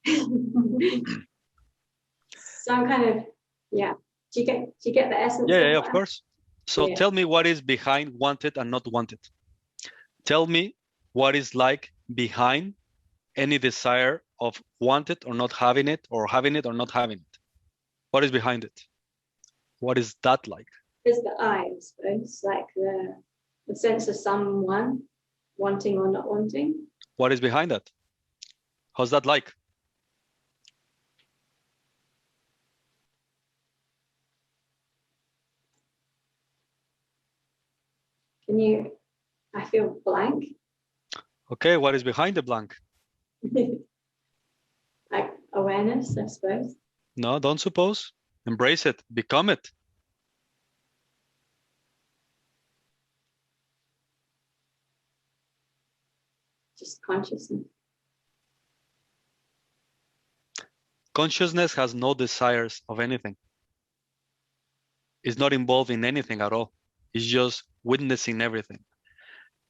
So I'm kind of, do you get the essence? Yeah, of course. So tell me what is behind wanted and not wanted. Tell me what is like behind any desire of wanted or not having it, or having it or not having it. What is behind it? What is that like? It's the I suppose, like the sense of someone wanting or not wanting. What is behind that? How's that like? I feel blank. Okay, what is behind the blank? Like awareness, I suppose. No, don't suppose. Embrace it, become it. just consciousness. Consciousness has no desires of anything. It's not involved in anything at all. It's just witnessing everything.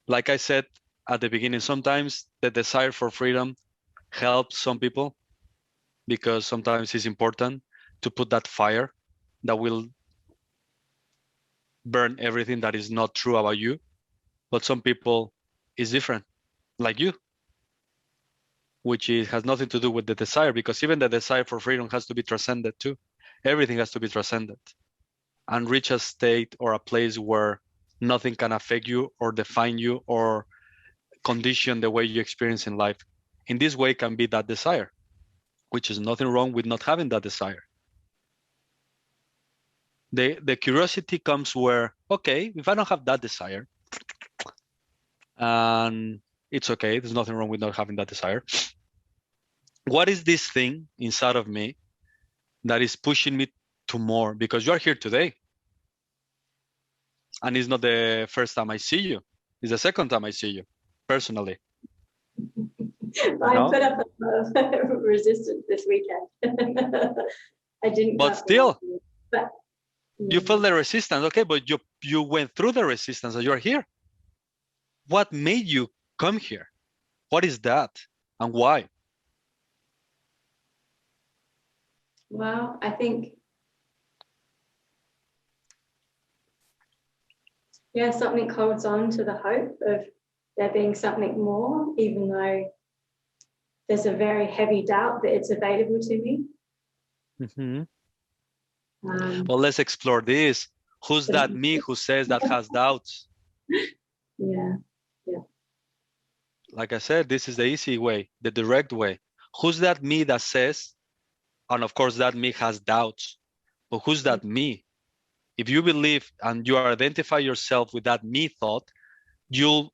Like I said at the beginning, sometimes the desire for freedom helps some people because sometimes it's important to put that fire that will burn everything that is not true about you. But some people is different, like you, which has nothing to do with the desire, because even the desire for freedom has to be transcended too. Everything has to be transcended and reach a state or a place where nothing can affect you or define you or condition the way you experience in life. In this way can be that desire, which is nothing wrong with not having that desire. The curiosity comes where, okay, if I don't have that desire, and it's okay, there's nothing wrong with not having that desire. What is this thing inside of me that is pushing me to more? Because you are here today. And it's not the first time I see you. It's the second time I see you, personally. I put up a lot of resistance this weekend. I didn't. But still, but, you felt the resistance, okay, but you went through the resistance and you're here. What made you come here? What is that and why? Well, I think, yeah, something holds on to the hope of there being something more, even though there's a very heavy doubt that it's available to me. Mm-hmm. Well, let's explore this. Who's that me who says that has doubts? Yeah. Like I said, this is the easy way, the direct way. Who's that me that says, and of course that me has doubts, but who's that me? If you believe and you identify yourself with that me thought, you'll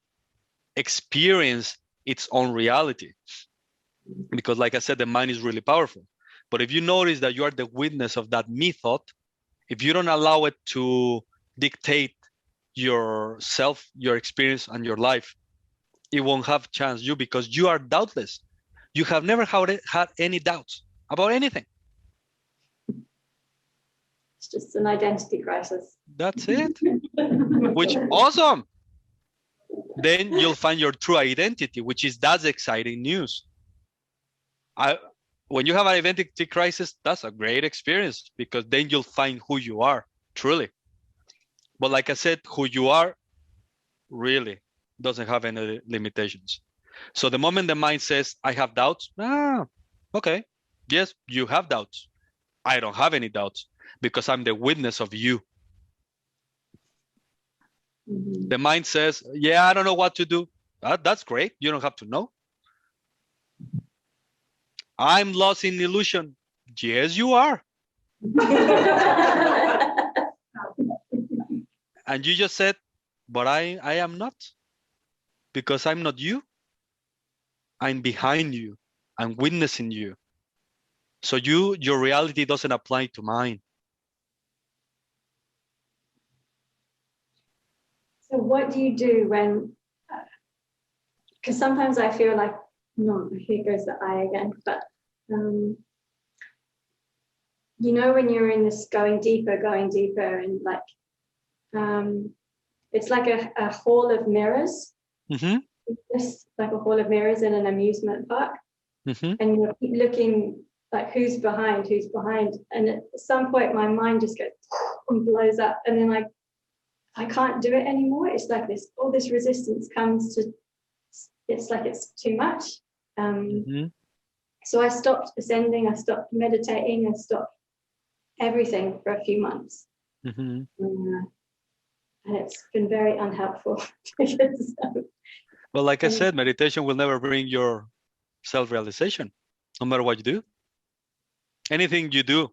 experience its own reality. Because like I said, the mind is really powerful. But if you notice that you are the witness of that me thought, if you don't allow it to dictate yourself, your experience, and your life, it won't have chance you because you are doubtless. You have never had any doubts about anything. It's just an identity crisis. That's it. Which awesome. Then you'll find your true identity, which is that's exciting news. When you have an identity crisis, that's a great experience because then you'll find who you are, truly. But like I said, who you are really doesn't have any limitations. So the moment the mind says, I have doubts, okay, yes, you have doubts. I don't have any doubts because I'm the witness of you. Mm-hmm. The mind says, yeah, I don't know what to do. That's great. You don't have to know. I'm lost in illusion. Yes, you are. And you just said, but I am not. Because I'm not you. I'm behind you. I'm witnessing you. So your reality doesn't apply to mine. So what do you do when, because sometimes I feel like, no, here goes the I again, but you know when you're in this going deeper and like, it's like a hall of mirrors. Mm-hmm. It's like a hall of mirrors in an amusement park. Mm-hmm. And you keep looking like who's behind. And at some point my mind just goes and blows up. And then like, I can't do it anymore. It's like all this resistance comes to, it's like it's too much. So I stopped ascending, I stopped meditating, I stopped everything for a few months. Mm-hmm. And it's been very unhelpful. Because, well, like I said, meditation will never bring your self-realization, no matter what you do. Anything you do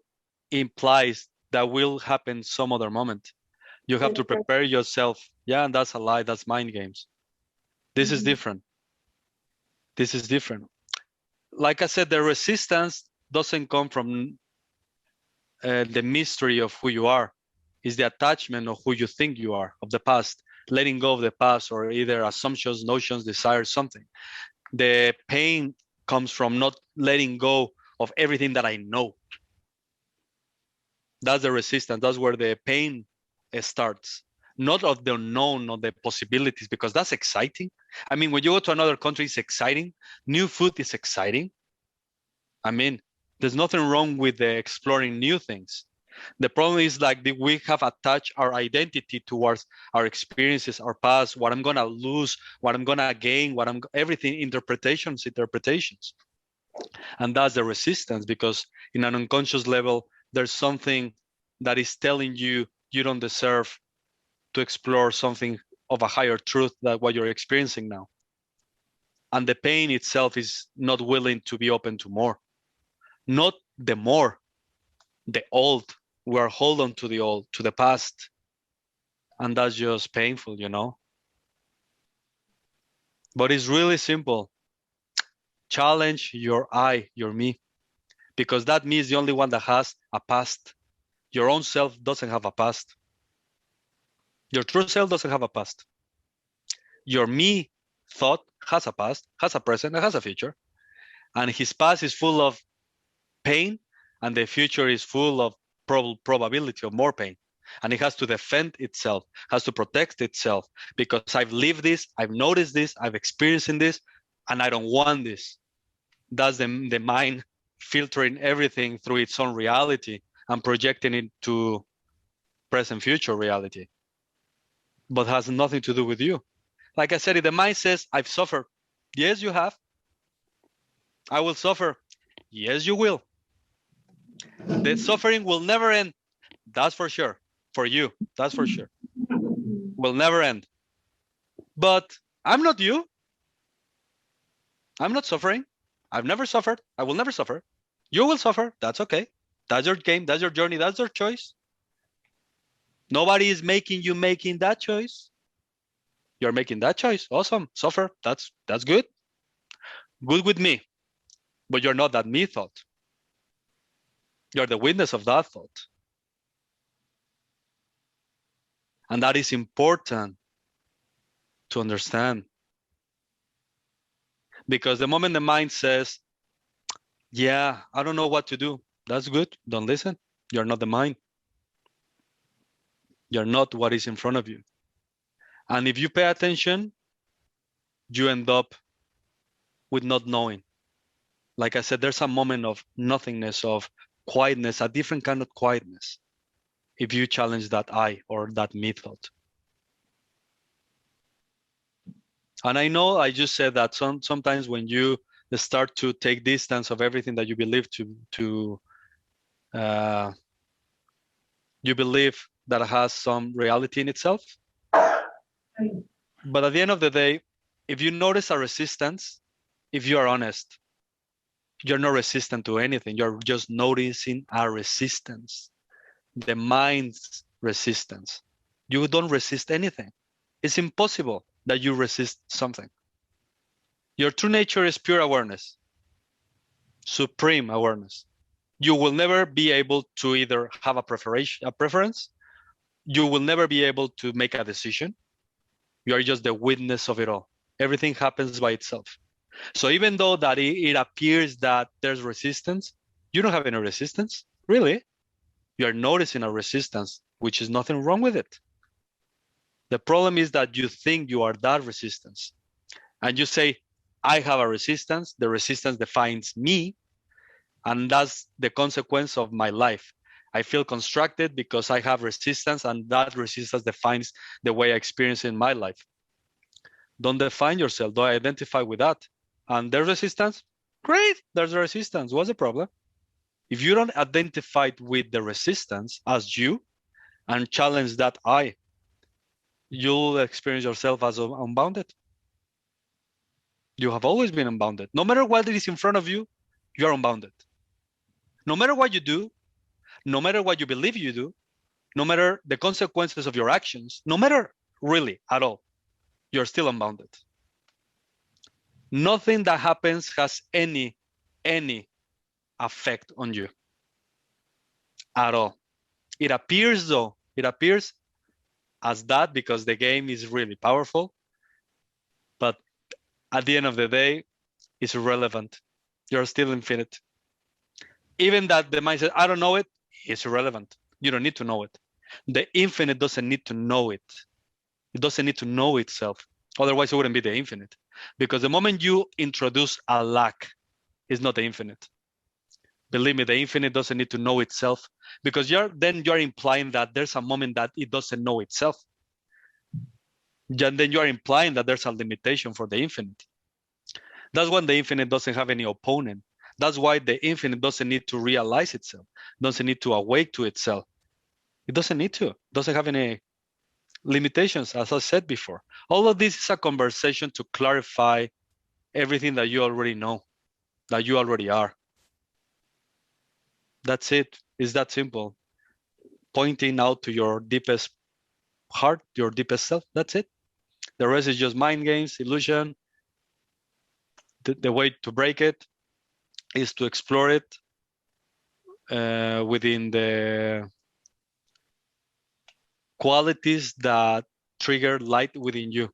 implies that will happen some other moment. You have to prepare yourself. Yeah, and that's a lie. That's mind games. This is different. This is different. Like I said, the resistance doesn't come from the mystery of who you are. It's the attachment of who you think you are, of the past, letting go of the past or either assumptions, notions, desires, something. The pain comes from not letting go of everything that I know. That's the resistance. That's where the pain starts. Not of the unknown, not the possibilities, because that's exciting. I mean, when you go to another country, it's exciting. New food is exciting. I mean, there's nothing wrong with exploring new things. The problem is like we have attached our identity towards our experiences, our past, what I'm gonna lose, what I'm gonna gain, everything, interpretations. And that's the resistance, because in an unconscious level, there's something that is telling you you don't deserve to explore something of a higher truth than what you're experiencing now. And the pain itself is not willing to be open to more. Not the more, the old. We are holding to the old, to the past. And that's just painful, you know? But it's really simple. Challenge your I, your me, because that me is the only one that has a past. Your own self doesn't have a past. Your true self doesn't have a past. Your me thought has a past, has a present, and has a future. And his past is full of pain, and the future is full of probability of more pain. And it has to defend itself, has to protect itself, because I've lived this, I've noticed this, I've experienced this, and I don't want this. That's the mind filtering everything through its own reality and projecting it to present future reality, but has nothing to do with you. Like I said, if the mind says, I've suffered, yes, you have. I will suffer. Yes, you will. The suffering will never end. That's for sure. For you, that's for sure. Will never end. But I'm not you. I'm not suffering. I've never suffered. I will never suffer. You will suffer. That's okay. That's your game. That's your journey. That's your choice. Nobody is making you making that choice. You're making that choice. Awesome. Suffer. That's good. Good with me. But you're not that me thought. You're the witness of that thought. And that is important to understand. Because the moment the mind says, yeah, I don't know what to do, that's good. Don't listen. You're not the mind. You're not what is in front of you. And if you pay attention, you end up with not knowing. Like I said, there's a moment of nothingness, of quietness, a different kind of quietness, if you challenge that I or that me thought. And I know I just said that sometimes when you start to take distance of everything that you believe you believe that it has some reality in itself. But at the end of the day, if you notice a resistance, if you are honest, you're not resistant to anything. You're just noticing a resistance, the mind's resistance. You don't resist anything. It's impossible that you resist something. Your true nature is pure awareness, supreme awareness. You will never be able to either have a preference. You will never be able to make a decision. You are just the witness of it all. Everything happens by itself. So even though that it appears that there's resistance, you don't have any resistance, really. You are noticing a resistance, which is nothing wrong with it. The problem is that you think you are that resistance. And you say, I have a resistance. The resistance defines me. And that's the consequence of my life. I feel constructed because I have resistance, and that resistance defines the way I experience in my life. Don't define yourself. Don't identify with that. And there's resistance? Great, there's resistance. What's the problem? If you don't identify with the resistance as you and challenge that I, you'll experience yourself as unbounded. You have always been unbounded. No matter what is in front of you, you are unbounded. No matter what you do, no matter what you believe you do, no matter the consequences of your actions, no matter really at all, you're still unbounded. Nothing that happens has any effect on you at all. It appears though, it appears as that because the game is really powerful. But at the end of the day, is irrelevant. You're still infinite. Even that the mind says, I don't know it, it's irrelevant. You don't need to know it. The infinite doesn't need to know it. It doesn't need to know itself. Otherwise, it wouldn't be the infinite. Because the moment you introduce a lack, it's not the infinite. Believe me, the infinite doesn't need to know itself, because you're implying that there's a moment that it doesn't know itself. Then you're implying that there's a limitation for the infinite. That's when the infinite doesn't have any opponent. That's why the infinite doesn't need to realize itself, doesn't need to awake to itself. It doesn't need to, doesn't have any limitations, as I said before. All of this is a conversation to clarify everything that you already know, that you already are. That's it. It's that simple. Pointing out to your deepest heart, your deepest self. That's it. The rest is just mind games, illusion. The way to break it is to explore it within the qualities that trigger light within you.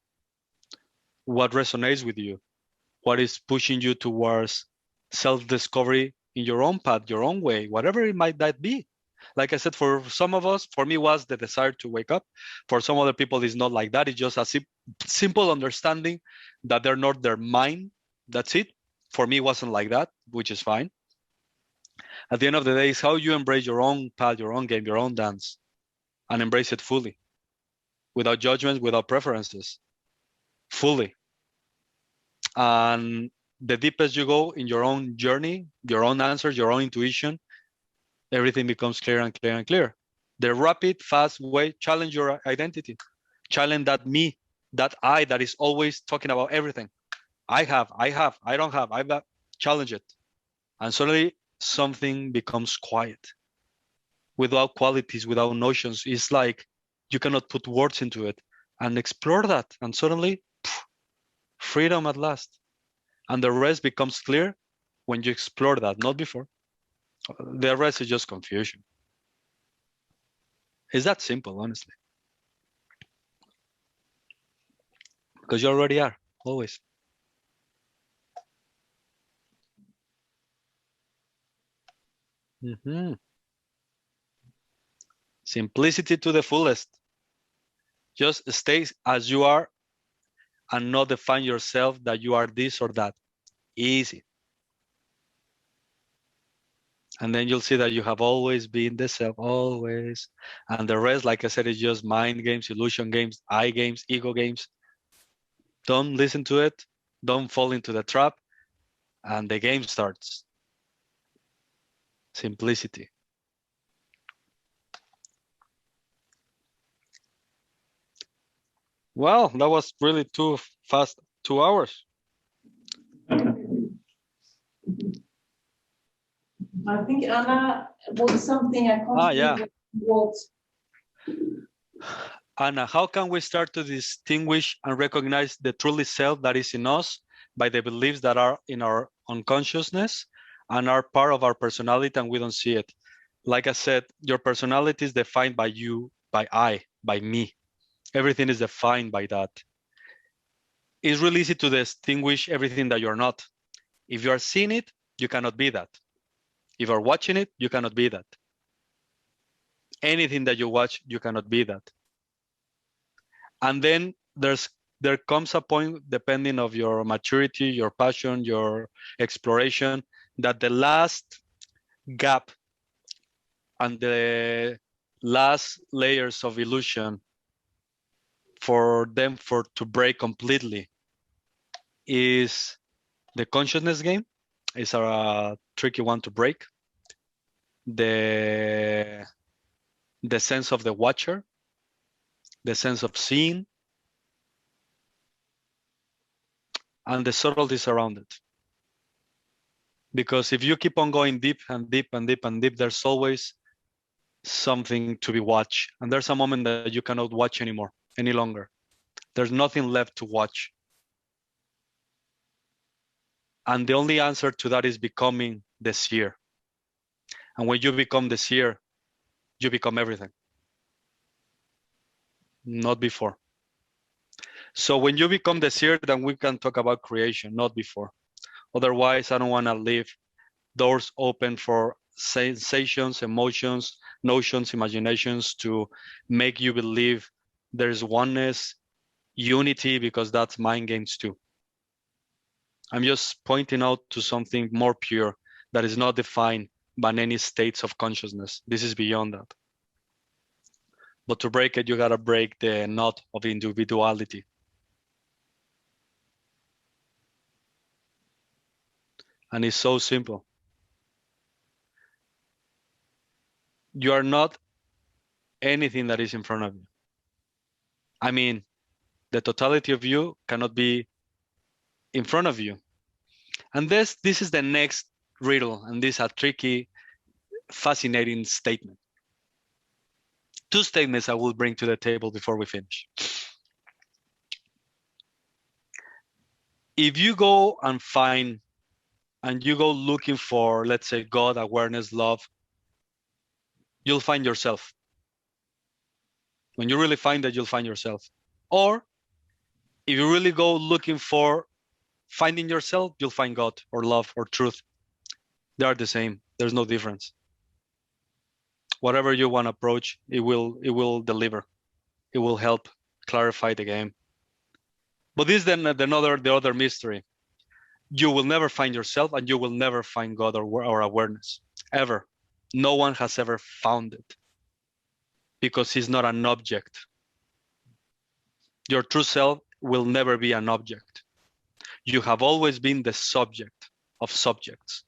What resonates with you? What is pushing you towards self-discovery in your own path, your own way, whatever it might that be. Like I said, for some of us, for me was the desire to wake up. For some other people, it's not like that. It's just a simple understanding that they're not their mind. That's it. For me, it wasn't like that, which is fine. At the end of the day, it's how you embrace your own path, your own game, your own dance, and embrace it fully, without judgments, without preferences, fully. And the deepest you go in your own journey, your own answers, your own intuition, everything becomes clear and clear and clear. The rapid, fast way, challenge your identity. Challenge that me, that I, that is always talking about everything. I don't have, challenge it. And suddenly something becomes quiet. Without qualities, without notions, it's like you cannot put words into it. And explore that. And suddenly, freedom at last. And the rest becomes clear when you explore that, not before. The rest is just confusion. It's that simple, honestly. Because you already are, always. Simplicity to the fullest. Just stay as you are and not define yourself that you are this or that. Easy. And then you'll see that you have always been the self, always. And the rest, like I said, is just mind games, illusion games, I games, ego games. Don't listen to it. Don't fall into the trap. And the game starts. Simplicity. Well, that was really too fast, 2 hours. I think Anna wants something. I can't yeah. what. Anna, how can we start to distinguish and recognize the truly self that is in us by the beliefs that are in our unconsciousness and are part of our personality and we don't see it? Like I said, your personality is defined by you, by I, by me. Everything is defined by that. It's really easy to distinguish everything that you're not. If you are seeing it, you cannot be that. If you're watching it, you cannot be that. Anything that you watch, you cannot be that. And then there comes a point, depending of your maturity, your passion, your exploration, that the last gap and the last layers of illusion for them to break completely is the consciousness game. It's a tricky one to break. The sense of the watcher, the sense of seeing, and the subtleties around it. Because if you keep on going deep and deep and deep and deep, there's always something to be watched. And there's a moment that you cannot watch anymore, any longer. There's nothing left to watch. And the only answer to that is becoming the seer. And when you become the seer, you become everything. Not before. So when you become the seer, then we can talk about creation, not before. Otherwise, I don't want to leave doors open for sensations, emotions, notions, imaginations to make you believe there's oneness, unity, because that's mind games too. I'm just pointing out to something more pure that is not defined by any states of consciousness. This is beyond that. But to break it, you gotta break the knot of individuality. And it's so simple. You are not anything that is in front of you. I mean, the totality of you cannot be in front of you. And this is the next riddle, and this is a tricky, fascinating statement. Two statements I will bring to the table before we finish. If you go and find, and you go looking for, let's say, God, awareness, love, you'll find yourself. When you really find that, you'll find yourself. Or if you really go looking for finding yourself, you'll find God or love or truth. They are the same. There's no difference. Whatever you want to approach, it will deliver. It will help clarify the game. But this is then the other mystery. You will never find yourself, and you will never find God or awareness, ever. No one has ever found it, because he's not an object. Your true self will never be an object. You have always been the subject of subjects.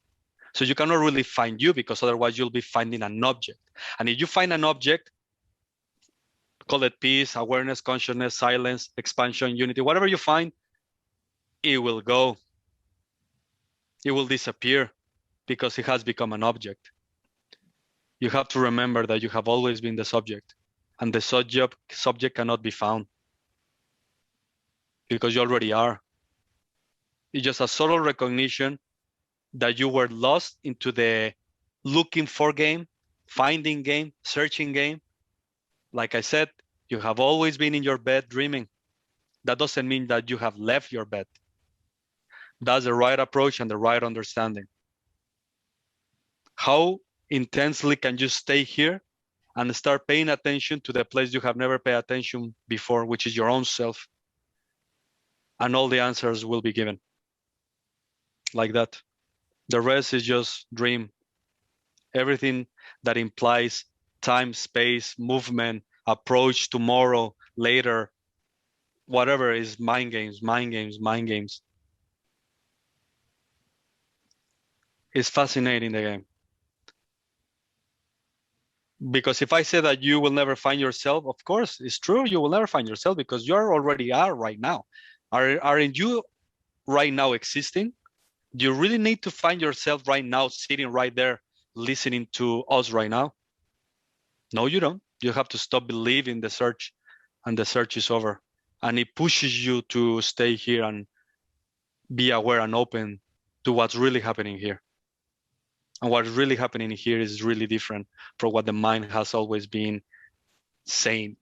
So you cannot really find you, because otherwise you'll be finding an object. And if you find an object, call it peace, awareness, consciousness, silence, expansion, unity, whatever you find, it will go. It will disappear, because it has become an object. You have to remember that you have always been the subject, and the subject cannot be found, because you already are. It's just a subtle recognition that you were lost into the looking for game, finding game, searching game. Like I said, you have always been in your bed dreaming. That doesn't mean that you have left your bed. That's the right approach and the right understanding. How intensely can you stay here and start paying attention to the place you have never paid attention before, which is your own self? And all the answers will be given. Like that. The rest is just dream. Everything that implies time, space, movement, approach, tomorrow, later, whatever is mind games, mind games, mind games. It's fascinating, the game. Because if I say that you will never find yourself, of course, it's true, you will never find yourself, because you already are right now. Aren't you right now existing? Do you really need to find yourself right now, sitting right there, listening to us right now? No, you don't. You have to stop believing the search, and the search is over. And it pushes you to stay here and be aware and open to what's really happening here. And what's really happening here is really different from what the mind has always been saying.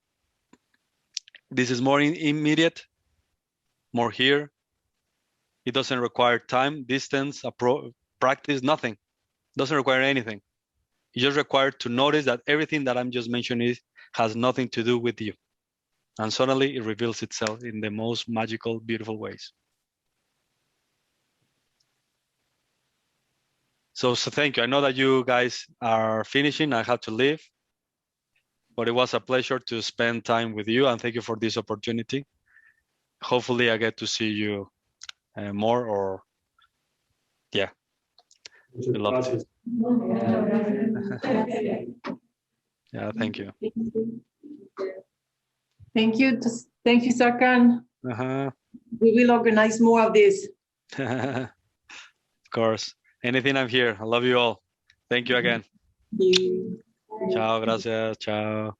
This is more immediate, more here. It doesn't require time, distance, practice, nothing. It doesn't require anything. You just require to notice that everything that I'm just mentioning has nothing to do with you. And suddenly it reveals itself in the most magical, beautiful ways. So thank you. I know that you guys are finishing. I have to leave. But it was a pleasure to spend time with you, and thank you for this opportunity. Hopefully I get to see you more, or yeah. We'd love to. Yeah, thank you. Thank you. Thank you, Sarkhan. We will organize more of this. Of course. Anything, I'm here. I love you all. Thank you again. Ciao, gracias. Ciao.